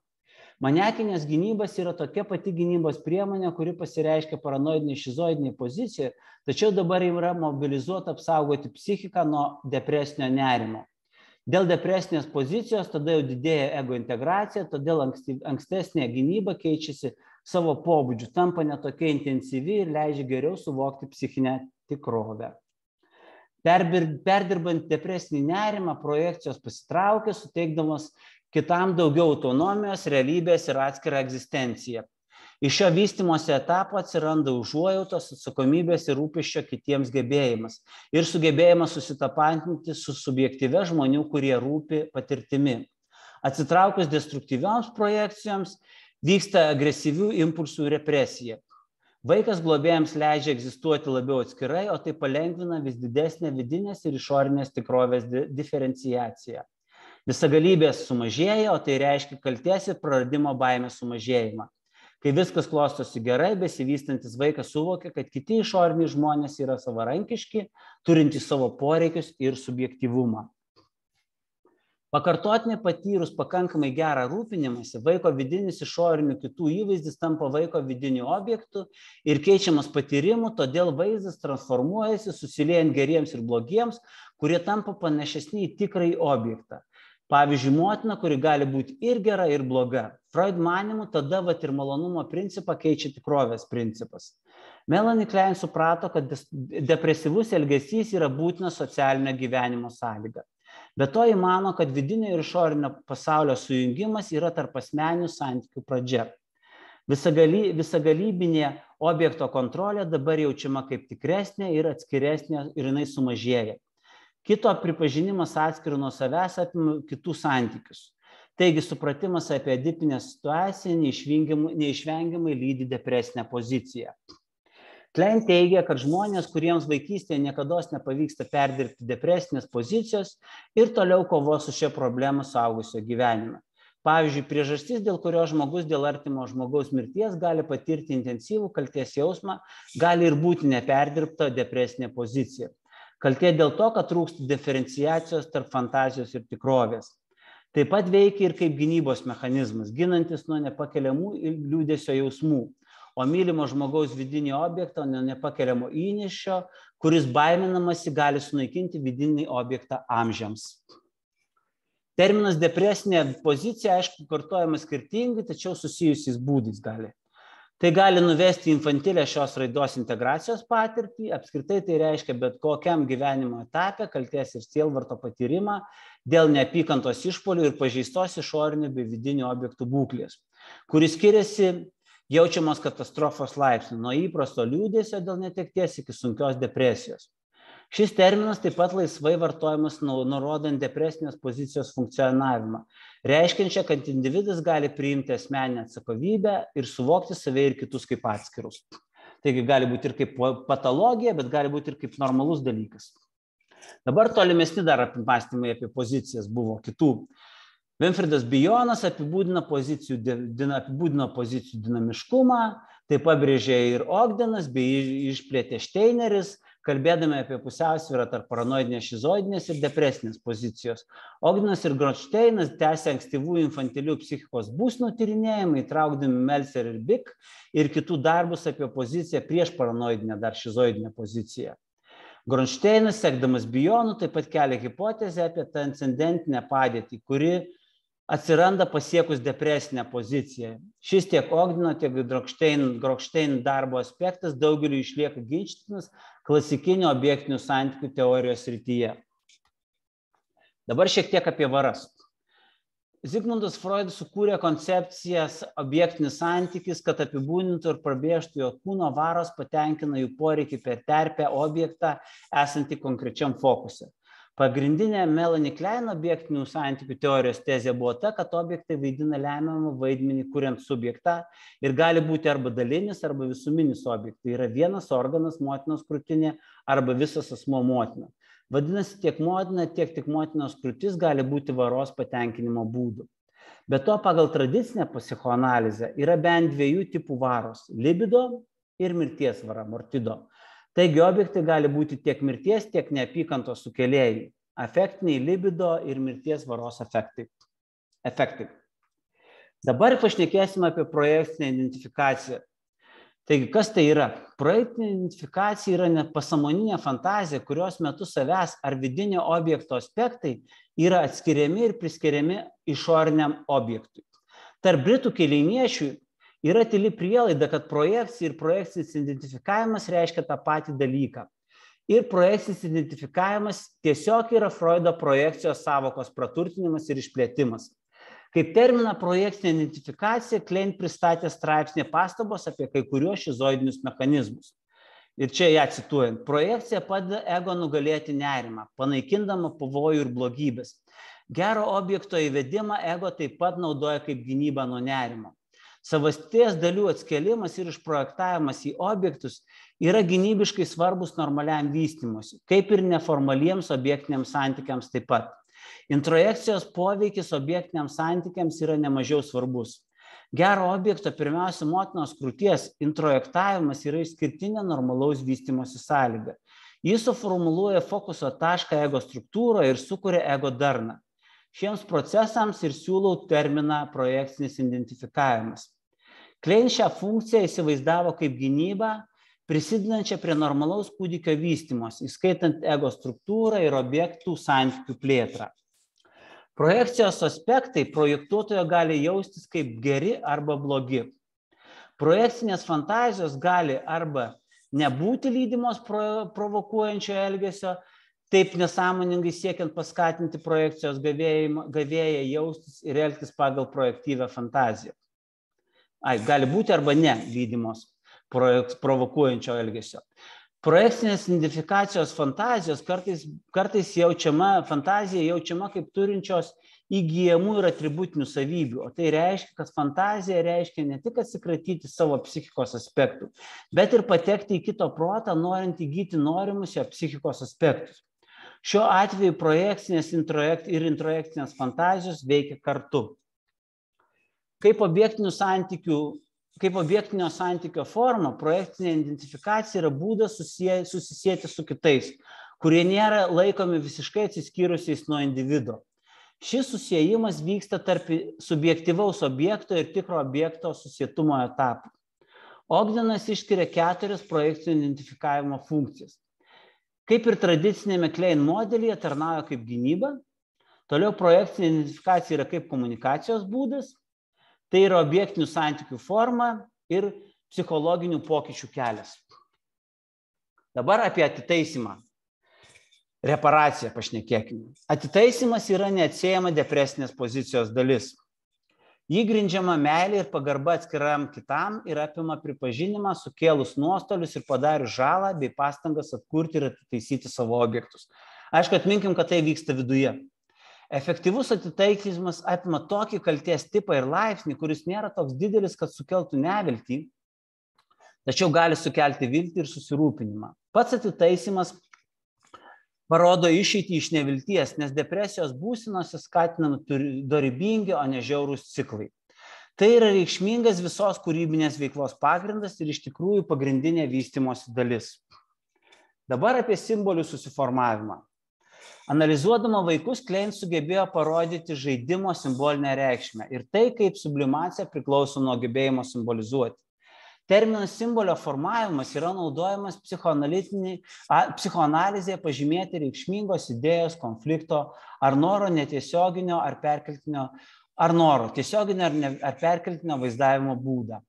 Maniakinės gynybas yra tokia pati gynybos priemonė, kuri pasireiškia paranoidiniai šizoidiniai pozicijoje, tačiau dabar yra mobilizuota apsaugoti psichiką nuo depresinio nerimo. Dėl depresinės pozicijos tada jau didėja ego integracija, todėl ankstesnė gynyba keičiasi savo pobūdžiu, tampa netokia intensyvi ir leidžia geriau suvokti psichinę tikrovę. Perdirbant depresinį nerimą, projekcijos pasitraukia, suteikdamas kitam daugiau autonomijos, realybės ir atskirą egzistenciją. Iš šio vystymosi etapo atsiranda užuojautos, atsakomybės ir rūpesčio kitiems gebėjimas ir sugebėjimas susitapatinti su subjektyvia žmonių, kurie rūpi patirtimi. Atsitraukus destruktyvioms projekcijoms vyksta agresyvių impulsų represija. Vaikas globėjams leidžia egzistuoti labiau atskirai, o tai palengvina vis didesnę vidinės ir išorinės tikrovės diferenciaciją. Visagalybės sumažėja, o tai reiškia kaltės ir praradimo baimės sumažėjimą. Kai viskas klostosi gerai, besivystantis vaikas suvokia, kad kiti išoriniai žmonės yra savarankiški, turintys savo poreikius ir subjektyvumą. Pakartotinai patyrus pakankamai gerą rūpinimąsi, vaiko vidinis išorinių kitų įvaizdis tampa vaiko vidiniu objektu ir keičiamas patyrimu, todėl vaizdas transformuojasi, susiliejant geriems ir blogiems, kurie tampa panašesni į tikrąjį objektą. Pavyzdžiui, motina, kuri gali būti ir gera, ir bloga. Freud manymu tada ir malonumo principą keičia tikrovės principas. Melanie Klein suprato, kad depresyvus elgesys yra būtina socialinio gyvenimo sąlyga. Be to įmano, kad vidinio ir išorinio pasaulio sujungimas yra tarp asmeninių santykių pradžia. Visagalybinė objekto kontrolė dabar jaučiama kaip tikresnė ir atskiresnė ir jinai sumažėja. Kito pripažinimas atskirų nuo savęs apima kitų santykius. Taigi supratimas apie edipinę situaciją neišvengiamai lydi depresinę poziciją. Klein teigia, kad žmonės, kuriems vaikystėje niekados nepavyksta perdirbti depresinės pozicijos ir toliau kovos su šia problema suaugusio gyvenime. Pavyzdžiui, priežastis, dėl kurio žmogus dėl artimo žmogaus mirties gali patirti intensyvų kaltės jausmą, gali ir būti neperdirbta depresinė pozicija. Kaltė dėl to, kad trūksta diferenciacijos tarp fantazijos ir tikrovės. Taip pat veikia ir kaip gynybos mechanizmas, ginantis nuo nepakeliamų liūdesio jausmų, o mylimo žmogaus vidinį objektą nuo nepakeliamo įnešio, kuris baiminamasi gali sunaikinti vidinį objektą amžiams. Terminas depresinė pozicija, aišku, kartojamas skirtingai, tačiau susijusiais būdais gali. Tai gali nuvesti infantilę šios raidos integracijos patirtį, apskritai tai reiškia bet kokiam gyvenimo etape kaltės ir sielvarto patyrimą dėl neapykantos išpuolių ir pažeistos išorinių bei vidinių objektų būklės, kuris skiriasi jaučiamos katastrofos laipsnių nuo įprasto liūdesio dėl netekties iki sunkios depresijos. Šis terminas taip pat laisvai vartojamas nurodant depresinės pozicijos funkcionavimą, reiškiančią, kad individas gali priimti asmeninę atsakomybę ir suvokti save ir kitus kaip atskirus. Taigi gali būti ir kaip patologija, bet gali būti ir kaip normalus dalykas. Dabar tolimesni dar apmąstymai apie pozicijas buvo kitų. Winfriedas Bijonas apibūdino pozicijų dinamiškumą, Tai pabrėžė ir Ogdenas, bei išplėtė Steineris, kalbėdami apie pusiausvyrą tarp paranoidinės, šizoidinės ir depresinės pozicijos. Ogdenas ir Goldsteinas tęsė ankstyvų infantilių psichikos būsenų tyrinėjimą, įtraukdami Meltzer ir Bick ir kitų darbus apie poziciją prieš paranoidinę, dar šizoidinę poziciją. Goldsteinas, sekdamas Bijonu, taip pat kelia hipotezę apie transcendentinę padėtį, kuri atsiranda pasiekus depresinę poziciją. Šis tiek Ogdeno, tiek Goldstein darbo aspektas daugeliu išlieka ginčytinas klasikinio objektinių santykių teorijos srityje. Dabar šiek tiek apie varas. Zigmundas Freudas sukūrė koncepcijas objektinis santykis, kad apibūdintų ir prabėžtų, jog kūno varos patenkina jų poreikį per terpę objektą esantį konkrečiam fokuse. Pagrindinė Melanie Klein objektinių santykių teorijos tezė buvo ta, kad objektai vaidina lemiamą vaidmenį kuriant subjektą ir gali būti arba dalinis, arba visuminis objektai. Yra vienas organas, motinos krūtinė, arba visas asmuo motina. Vadinasi, tiek motina, tiek tik motinos krūtis gali būti varos patenkinimo būdų. Be to, pagal tradicinę psichoanalizę yra bent dviejų tipų varos – libido ir mirties vara, mortido. Taigi objektai gali būti tiek mirties, tiek neapykantos sukėlėjai, afektiniai libido ir mirties varos efektai. Dabar pašnekėsime apie projekcinę identifikaciją. Taigi, kas tai yra? Projektinė identifikacija yra nepasąmoninė fantazija, kurios metu savęs ar vidinio objekto aspektai yra atskiriami ir priskiriami išoriniam objektui. Tarp britų kėliniečių yra tyli prielaida, kad projekcija ir projekcinis identifikavimas reiškia tą patį dalyką. Ir projekcinis identifikavimas tiesiog yra Freudo projekcijos sąvokos praturtinimas ir išplėtimas. Kaip terminą projekcinė identifikacija, Klein pristatė straipsnį pastabos apie kai kuriuos šizoidinius mechanizmus. Ir čia ją cituojant, projekcija padeda ego nugalėti nerimą, panaikindama pavojų ir blogybės. Gero objekto įvedimą ego taip pat naudoja kaip gynybą nuo nerimo. Savasties dalių atskelimas ir išprojektavimas į objektus yra gynybiškai svarbus normaliam vystymuisi, kaip ir neformaliems objektiniams santykiams taip pat. Introjekcijos poveikis objektiniams santykiams yra nemažiau svarbus. Gero objekto, pirmiausia, motinos krūties introjektavimas yra išskirtinė normalaus vystymosi sąlyga. Jis suformuluoja fokuso tašką ego struktūroje ir sukuria ego darną. Šiems procesams ir siūlau terminą projekcinis identifikavimas. Klein šią funkciją įsivaizdavo kaip gynybą, prisidedančią prie normalaus kūdikio vystymosi, įskaitant ego struktūrą ir objektų santykių plėtrą. Projekcijos aspektai projektuotojo gali jaustis kaip geri arba blogi. Projekcinės fantazijos gali arba nebūti lydimos provokuojančio elgesio, taip nesąmoningai siekiant paskatinti projekcijos gavėją jaustis ir elgtis pagal projektyvę fantaziją. Gali būti arba ne lydimos provokuojančio elgesio. Projekcinės identifikacijos fantazijos kartais fantazija jaučiama kaip turinčios įgyjamų ir atributinių savybių, o tai reiškia, kad fantazija reiškia ne tik atsikratyti savo psichikos aspektų, bet ir patekti į kito protą, norint įgyti norimus jo psichikos aspektus. Šiuo atveju projekcinės ir introjekcinės fantazijos veikia kartu. Kaip objektinio santykio forma, projekcinė identifikacija yra būdas susisieti su kitais, kurie nėra laikomi visiškai atsiskyrusiais nuo individo. Šis susiejimas vyksta tarp subjektyvaus objekto ir tikro objekto susietumo etapų. Ogdenas išskiria 4 projekcinio identifikavimo funkcijas. Kaip ir tradicinėme Klein modelyje tarnauja kaip gynyba, toliau projekcinė identifikacija yra kaip komunikacijos būdas, tai yra objektinių santykių forma ir psichologinių pokyčių kelias. Dabar apie atitaisymą. Reparaciją pašnekėkime. Atitaisimas yra neatsiejama depresinės pozicijos dalis. Jį grindžiama meilė ir pagarba atskiram kitam ir apima pripažinimą sukėlus nuostolius ir padarius žalą bei pastangas atkurti ir atitaisyti savo objektus. Aišku, atminkim, kad tai vyksta viduje. Efektyvus atitaikymas apima tokį kaltės tipą ir laipsnį, kuris nėra toks didelis, kad sukeltų neviltį, tačiau gali sukelti viltį ir susirūpinimą. Pats atitaisymas parodo išeitį iš nevilties, nes depresijos būsenose skatinami dorybingi, o ne žiaurūs ciklai. Tai yra reikšmingas visos kūrybinės veiklos pagrindas ir iš tikrųjų pagrindinė vystymosi dalis. Dabar apie simbolių susiformavimą. Analizuodama vaikus, Klein sugebėjo parodyti žaidimo simbolinę reikšmę ir tai, kaip sublimacija priklauso nuo gebėjimo simbolizuoti. Terminas simbolio formavimas yra naudojamas psichoanalizėje pažymėti reikšmingos idėjos, konflikto ar noro netiesioginio ar perkeltinio, ar perkeltinio vaizdavimo būdą.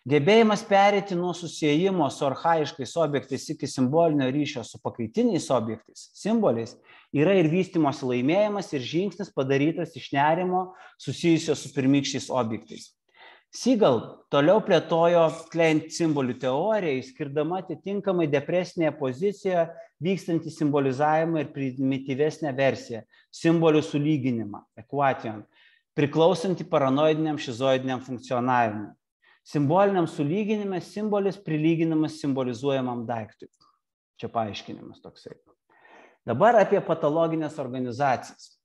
Gebėjimas pereiti nuo susiejimo su archaiškais objektais iki simbolinio ryšio su pakaitiniais objektais, simboliais, yra ir vystymosi laimėjimas ir žingsnis padarytas iš nerimo susijusio su pirmykščiais objektais. Siegel toliau plėtojo Klein simbolių teoriją, išskirdama atitinkamai depresinėje pozicijoje vykstantį simbolizavimą ir primityvesnę versiją, simbolių sulyginimą, equation, priklausantį paranoidiniam šizoidiniam funkcionavimui. Simboliniam sulyginime simbolis prilyginamas simbolizuojamam daiktui. Čia paaiškinimas toksai. Dabar apie patologinės organizacijas.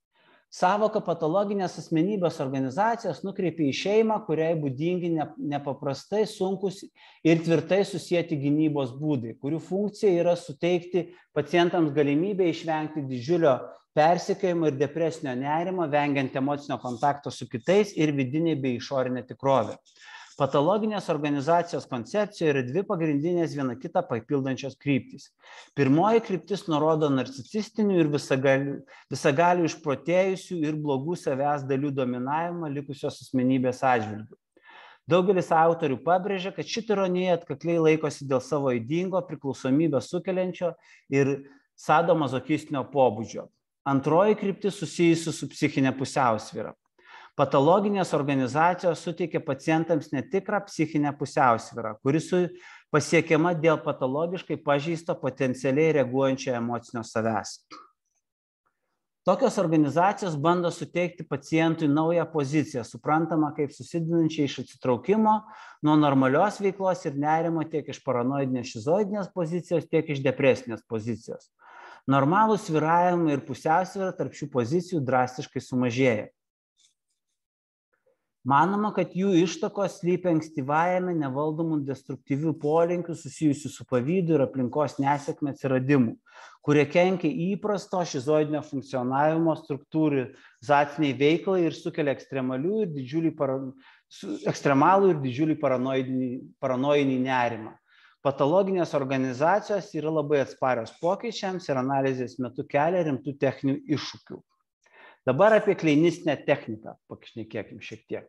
Savoka patologinės asmenybės organizacijos nukreipia į šeimą, kuriai būdingi nepaprastai sunkus ir tvirtai susijęti gynybos būdai, kurių funkcija yra suteikti pacientams galimybę išvengti didžiulio persekiojimo ir depresinio nerimo, vengiant emocinio kontakto su kitais ir vidinė bei išorinė tikrovė. Patologinės organizacijos koncepcijoje yra dvi pagrindinės viena kitą papildančios kryptys. Pirmoji kryptis nurodo narcisistinių ir visagalių išprotėjusių ir blogų savęs dalių dominavimą likusios asmenybės atžvilgių. Daugelis autorių pabrėžia, kad ši tironija atkakliai laikosi dėl savo ydingo, priklausomybę sukeliančio ir sadomazochistinio pobūdžio. Antroji kryptis susijusi su psichinė pusiausvyra. Patologinės organizacijos suteikia pacientams netikrą psichinę pusiausvyrą, kuri pasiekiama dėl patologiškai pažeisto potencialiai reaguojančio emocinio savęs. Tokios organizacijos bando suteikti pacientui naują poziciją, suprantamą kaip susidedinčią iš atsitraukimo nuo normalios veiklos ir nerimo tiek iš paranoidinės šizoidinės pozicijos, tiek iš depresinės pozicijos. Normalūs svyravimai ir pusiausvyra tarp šių pozicijų drastiškai sumažėja. Manoma, kad jų ištakos slypi ankstyvajame nevaldomų destruktyvių polinkių susijusių su pavydu ir aplinkos nesėkme atsiradimu, kurie kenkia įprasto šizoidinio funkcionavimo struktūrizaciniai veiklai ir sukelia ekstremalų ir didžiulį paranojinį nerimą. Patologinės organizacijos yra labai atsparios pokyčiams ir analizės metu kelia rimtų techninių iššūkių. Dabar apie kleinistinę techniką pašnekėkim šiek tiek.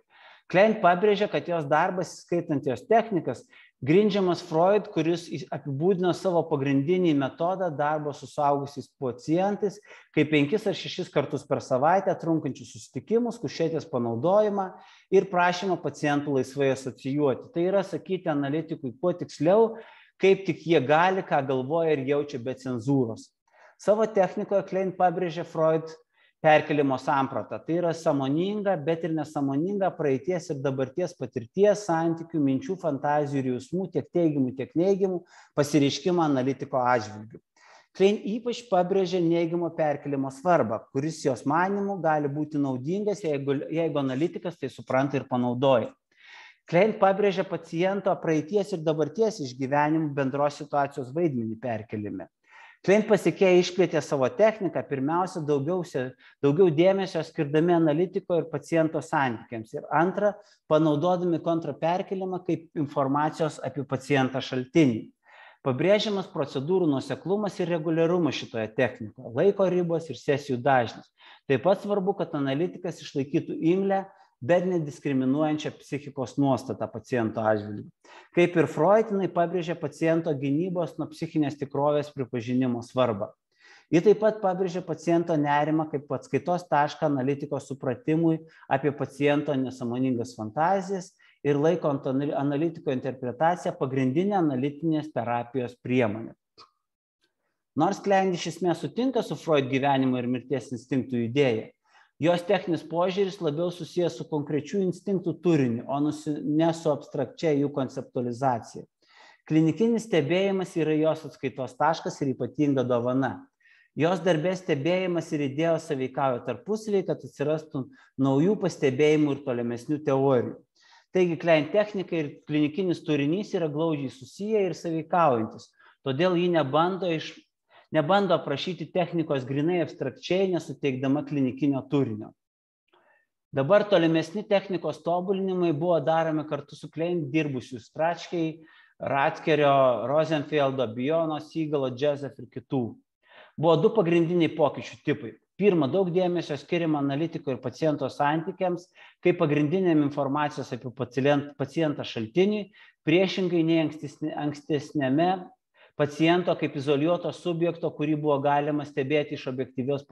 Klein pabrėžia, kad jos darbas, skaitant jos technikas, grindžiamas Freud, kuris apibūdino savo pagrindinį metodą darbo su suaugusiais pacientais, kaip 5 ar 6 kartus per savaitę trunkančius susitikimus, kušetės panaudojimą ir prašymą pacientų laisvai asocijuoti. Tai yra sakyti analitikui kuo tiksliau, kaip tik jie gali, ką galvoja ir jaučia be cenzūros. Savo technikoje Klein pabrėžia Freud perkelimo sampratą. Tai yra sąmoninga, bet ir nesąmoninga praeities ir dabarties patirties, santykių, minčių, fantazijų ir jausmų, tiek teigiamų, tiek neigiamų, pasireiškimą analitiko atžvilgiu. Klein ypač pabrėžia neigiamo perkelimo svarbą, kuris jos manymu gali būti naudingas, jeigu analitikas tai supranta ir panaudoja. Klein pabrėžia paciento praeities ir dabarties išgyvenimų bendros situacijos vaidmenį perkelime. Klein pasekėjai išplėtė savo techniką, pirmiausia, daugiau dėmesio skirdami analitiko ir paciento santykiams. Ir antra, panaudodami kontraperkelimą kaip informacijos apie pacientą šaltinį. Pabrėžiamas procedūrų nuoseklumas ir reguliarumas šitoje technikoje, laiko ribos ir sesijų dažnis. Taip pat svarbu, kad analitikas išlaikytų imlią, bet nediskriminuojančią psichikos nuostatą paciento atžvilgiu. Kaip ir Freud, jinai pabrėžia paciento gynybos nuo psichinės tikrovės pripažinimo svarbą. Ji taip pat pabrėžia paciento nerimą kaip atskaitos tašką analitiko supratimui apie paciento nesąmoningas fantazijas ir laiko analitiko interpretaciją pagrindinė analitinės terapijos priemonė. Nors Klein iš esmės sutinka su Freud gyvenimo ir mirties instinktų idėja, jos techninis požiūris labiau susijęs su konkrečių instinktų turiniu, o ne su abstrakčia jų konceptualizacija. Klinikinis stebėjimas yra jos atskaitos taškas ir ypatinga dovana. Jos darbės stebėjimas ir idėjos sąveikauja tarpusavy, kad atsirastų naujų pastebėjimų ir tolimesnių teorijų. Taigi, Klein technika ir klinikinis turinys yra glaudžiai susiję ir sąveikaujantis. Todėl ji nebando aprašyti technikos grinai abstrakčiai, nesuteikdama klinikinio turinio. Dabar tolimesni technikos tobulinimai buvo daromi kartu su Klein dirbusių Stračkiai, Ratkerio, Rosenfeldo, Biono, Sigalo, Joseph ir kitų. Buvo du pagrindiniai pokyčių tipai. Pirma, daug dėmesio skiriama analitiko ir paciento santykiams, kaip pagrindiniam informacijos apie pacientą šaltiniui, priešingai nei ankstesnėme paciento kaip izoliuoto subjekto, kurį buvo galima stebėti iš objektyvios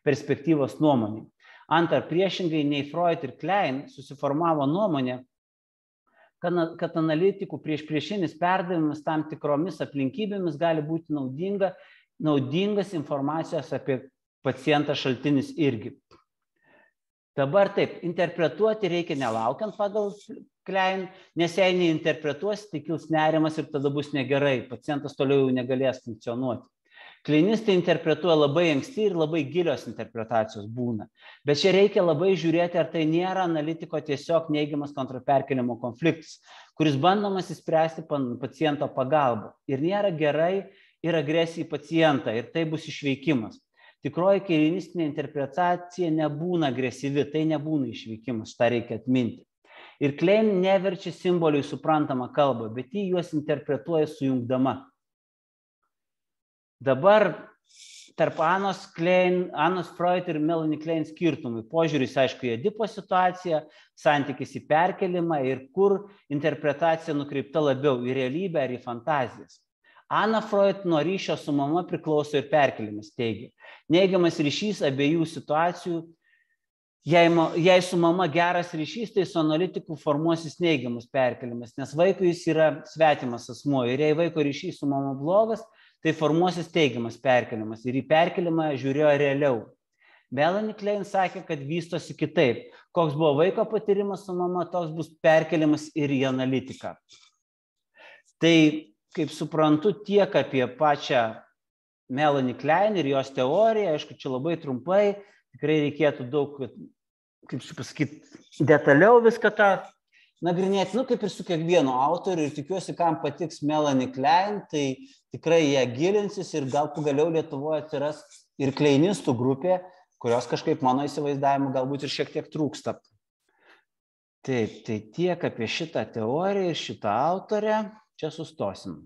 perspektyvos nuomonė. Antra, priešingai nei Freud ir Klein susiformavo nuomonė, kad analitikų priešinis perdavimas tam tikromis aplinkybėmis gali būti naudingas informacijos apie pacientą šaltinis irgi. Dabar taip, interpretuoti reikia nelaukiant pagal Klein, nes jei neinterpretuosi, tai kils nerimas ir tada bus negerai, pacientas toliau jau negalės funkcionuoti. Klinistai interpretuoja labai anksti ir labai gilios interpretacijos būna. Bet čia reikia labai žiūrėti, ar tai nėra analitiko tiesiog neigiamas kontraperkelimo konfliktas, kuris bandomas įspręsti paciento pagalba. Ir nėra gerai ir agresija į pacientą, ir tai bus išveikimas. Tikroji kainistinė interpretacija nebūna agresyvi, tai nebūna išveikimas, tą reikia atminti. Ir Klein neverčia simboliui suprantamą kalbą, bet jį juos interpretuoja sujungdama. Dabar tarp Anos Freud ir Melanie Klein skirtumai. Požiūris, aišku, į Edipo situaciją, santykis į perkelimą ir kur interpretacija nukreipta labiau į realybę ar į fantazijas. Ana Freud nuo ryšio su mama priklauso ir perkelimas, teigia. Neigiamas ryšys abiejų situacijų. Jei su mama geras ryšys, tai su analitiku formuosis neigiamas perkelimas, nes vaikui jis yra svetimas asmuo. Ir jei vaiko ryšys su mama blogas, tai formuosis teigiamas perkelimas. Ir į perkelimą žiūrėjo realiau. Melanie Klein sakė, kad vystosi kitaip. Koks buvo vaiko patyrimas su mama, toks bus perkelimas ir į analitiką. Tai, kaip suprantu, tiek apie pačią Melanie Klein ir jos teoriją. Aišku, čia labai trumpai, tikrai reikėtų daug, kaip pasakyti, detaliau viską tą nagrinėti, kaip ir su kiekvienu autoriu, ir tikiuosi, kam patiks Melanie Klein, tai tikrai jie gilinsis ir gal pagaliau Lietuvoje atsiras ir kleinistų grupė, kurios kažkaip mano įsivaizdavimu galbūt ir šiek tiek trūksta. Taip, tai tiek apie šitą teoriją ir šitą autorę. Čia sustosim.